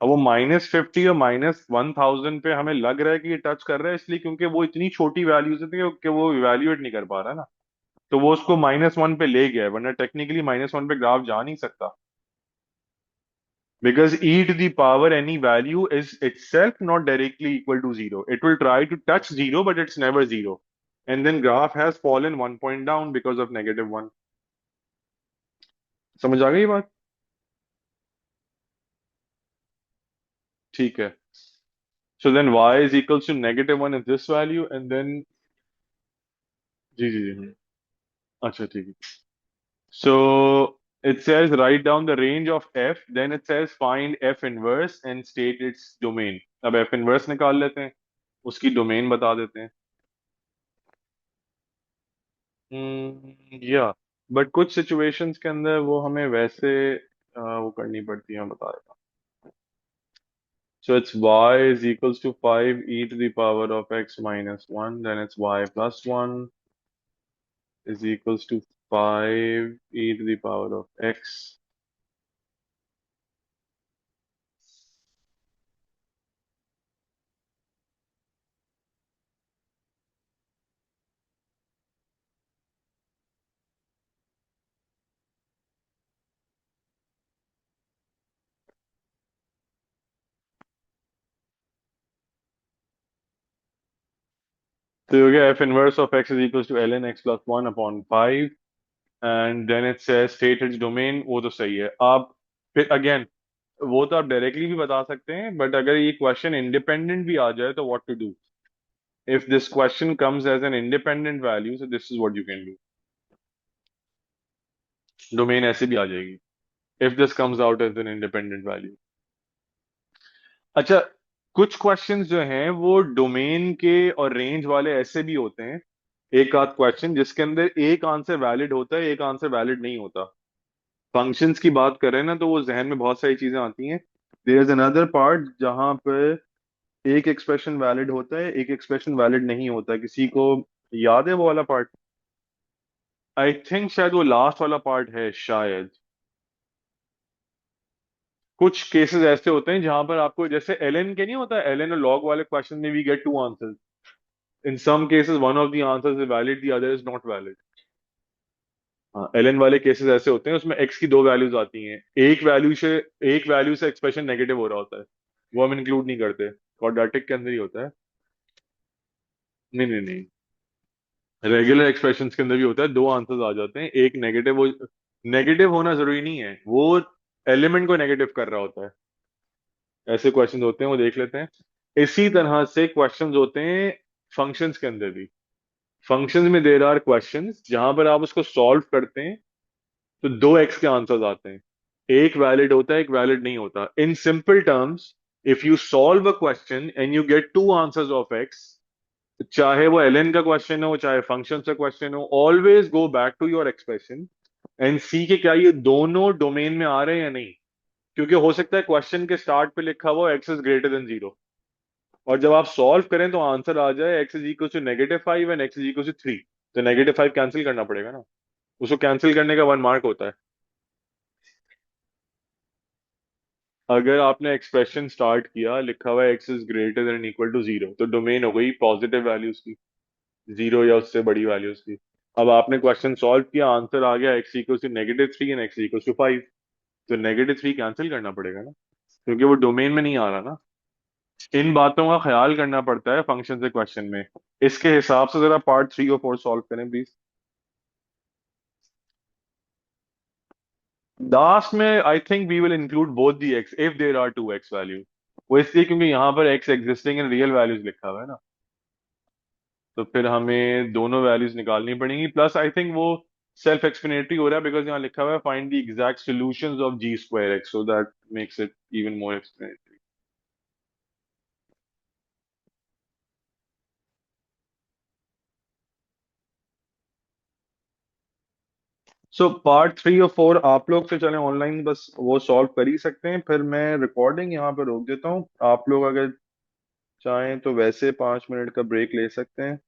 S1: अब वो -50 और -1000 पे हमें लग रहा है कि ये टच कर रहा है, इसलिए क्योंकि वो इतनी छोटी वैल्यूज होती है कि वो इवेल्युएट नहीं कर पा रहा ना। तो वो उसको -1 पे ले गया है, वरना टेक्निकली -1 पे ग्राफ जा नहीं सकता। Because e to the power any value is itself not directly equal to zero. It will try to touch zero, but it's never zero. And then graph has fallen 1 point down because of -1। समझ आ गई बात? ठीक है। So then y is equals to -1 is this value, and then, जी जी जी, अच्छा ठीक है। So it says write down the range of f, then it says find f inverse and state its domain। अब f inverse निकाल लेते हैं, उसकी domain बता देते हैं। या, बट कुछ सिचुएशंस के अंदर वो हमें वैसे वो करनी पड़ती है, मैं बता देता हूँ। So it's y is equals to 5 e to the power of x minus 1, then it's y plus 1 is equals to 5 e to the power of x। तो ये हो गया f inverse of x is equals to ln x plus 1 upon 5, and then it says state its domain, वो तो सही है। आप फिर अगेन, वो तो आप डायरेक्टली भी बता सकते हैं, बट अगर ये क्वेश्चन इंडिपेंडेंट भी आ जाए तो what to do? If this question comes as an independent value, so this is what you can do. Domain ऐसे भी आ जाएगी if this comes out as an independent value. अच्छा, कुछ क्वेश्चंस जो हैं वो डोमेन के और रेंज वाले ऐसे भी होते हैं, एक आध क्वेश्चन जिसके अंदर एक आंसर वैलिड होता है, एक आंसर वैलिड नहीं होता। फंक्शंस की बात करें ना, तो वो जहन में बहुत सारी चीजें आती हैं। देयर इज अनदर पार्ट जहां पे एक एक्सप्रेशन वैलिड होता है, एक एक्सप्रेशन वैलिड नहीं होता। किसी को याद है वो वाला पार्ट? आई थिंक शायद वो लास्ट वाला पार्ट है शायद। कुछ केसेस ऐसे होते हैं जहां पर आपको, जैसे एलएन के नहीं होता, एलएन और लॉग वाले क्वेश्चन में we get two answers. In some cases one of the answers is valid, the other is not valid. हाँ, एलएन वाले केसेस ऐसे होते हैं, उसमें एक्स की दो वैल्यूज आती हैं, एक वैल्यू से एक्सप्रेशन नेगेटिव हो रहा होता है, वो हम इंक्लूड नहीं करते, क्वाड्रेटिक के अंदर ही होता है। नहीं नहीं नहीं, रेगुलर एक्सप्रेशंस के अंदर भी होता है, दो आंसर्स आ जाते हैं, एक नेगेटिव हो। नेगेटिव होना जरूरी नहीं है, वो एलिमेंट को नेगेटिव कर रहा होता है। ऐसे क्वेश्चंस होते हैं, वो देख लेते हैं। इसी तरह से क्वेश्चंस होते हैं फंक्शंस के अंदर भी। फंक्शंस में देर आर क्वेश्चंस जहां पर आप उसको सॉल्व करते हैं तो दो एक्स के आंसर्स आते हैं, एक वैलिड होता है, एक वैलिड नहीं होता। In simple terms, if you solve a question and you gate two answers of x, चाहे वो एलएन का क्वेश्चन हो चाहे फंक्शन का क्वेश्चन हो, always go back to your expression and see के क्या ये दोनों डोमेन में आ रहे हैं या नहीं। क्योंकि हो सकता है क्वेश्चन के स्टार्ट पे लिखा हुआ X is greater than zero, और जब आप सॉल्व करें तो आंसर आ जाए X is equal to -5 and X is equal to 3। तो -5 कैंसिल करना पड़ेगा ना, उसको कैंसिल करने का 1 मार्क होता है। अगर आपने एक्सप्रेशन स्टार्ट किया, लिखा हुआ है X is greater than equal to zero, तो डोमेन हो गई पॉजिटिव वैल्यूज की, जीरो या उससे बड़ी वैल्यूज की। अब आपने क्वेश्चन सॉल्व किया, आंसर आ गया X equal to -3 and X equal to 5, तो -3 कैंसिल करना पड़ेगा ना, क्योंकि वो डोमेन में नहीं आ रहा ना। इन बातों का ख्याल करना पड़ता है फंक्शन से क्वेश्चन में। इसके हिसाब से जरा पार्ट 3 और 4 सॉल्व करें प्लीज। लास्ट में I think we will include both the X if there are two X value. वो इसलिए क्योंकि यहाँ पर X existing in real values लिखा हुआ है ना, तो फिर हमें दोनों वैल्यूज निकालनी पड़ेंगी। प्लस आई थिंक वो सेल्फ एक्सप्लेनेटरी हो रहा है, बिकॉज यहाँ लिखा हुआ है find the exact solutions of G square X, so that makes it even more explanatory. So part 3 और 4 आप लोग तो चले ऑनलाइन बस वो सॉल्व कर ही सकते हैं, फिर मैं रिकॉर्डिंग यहाँ पे रोक देता हूँ। आप लोग अगर चाहें तो वैसे 5 मिनट का ब्रेक ले सकते हैं।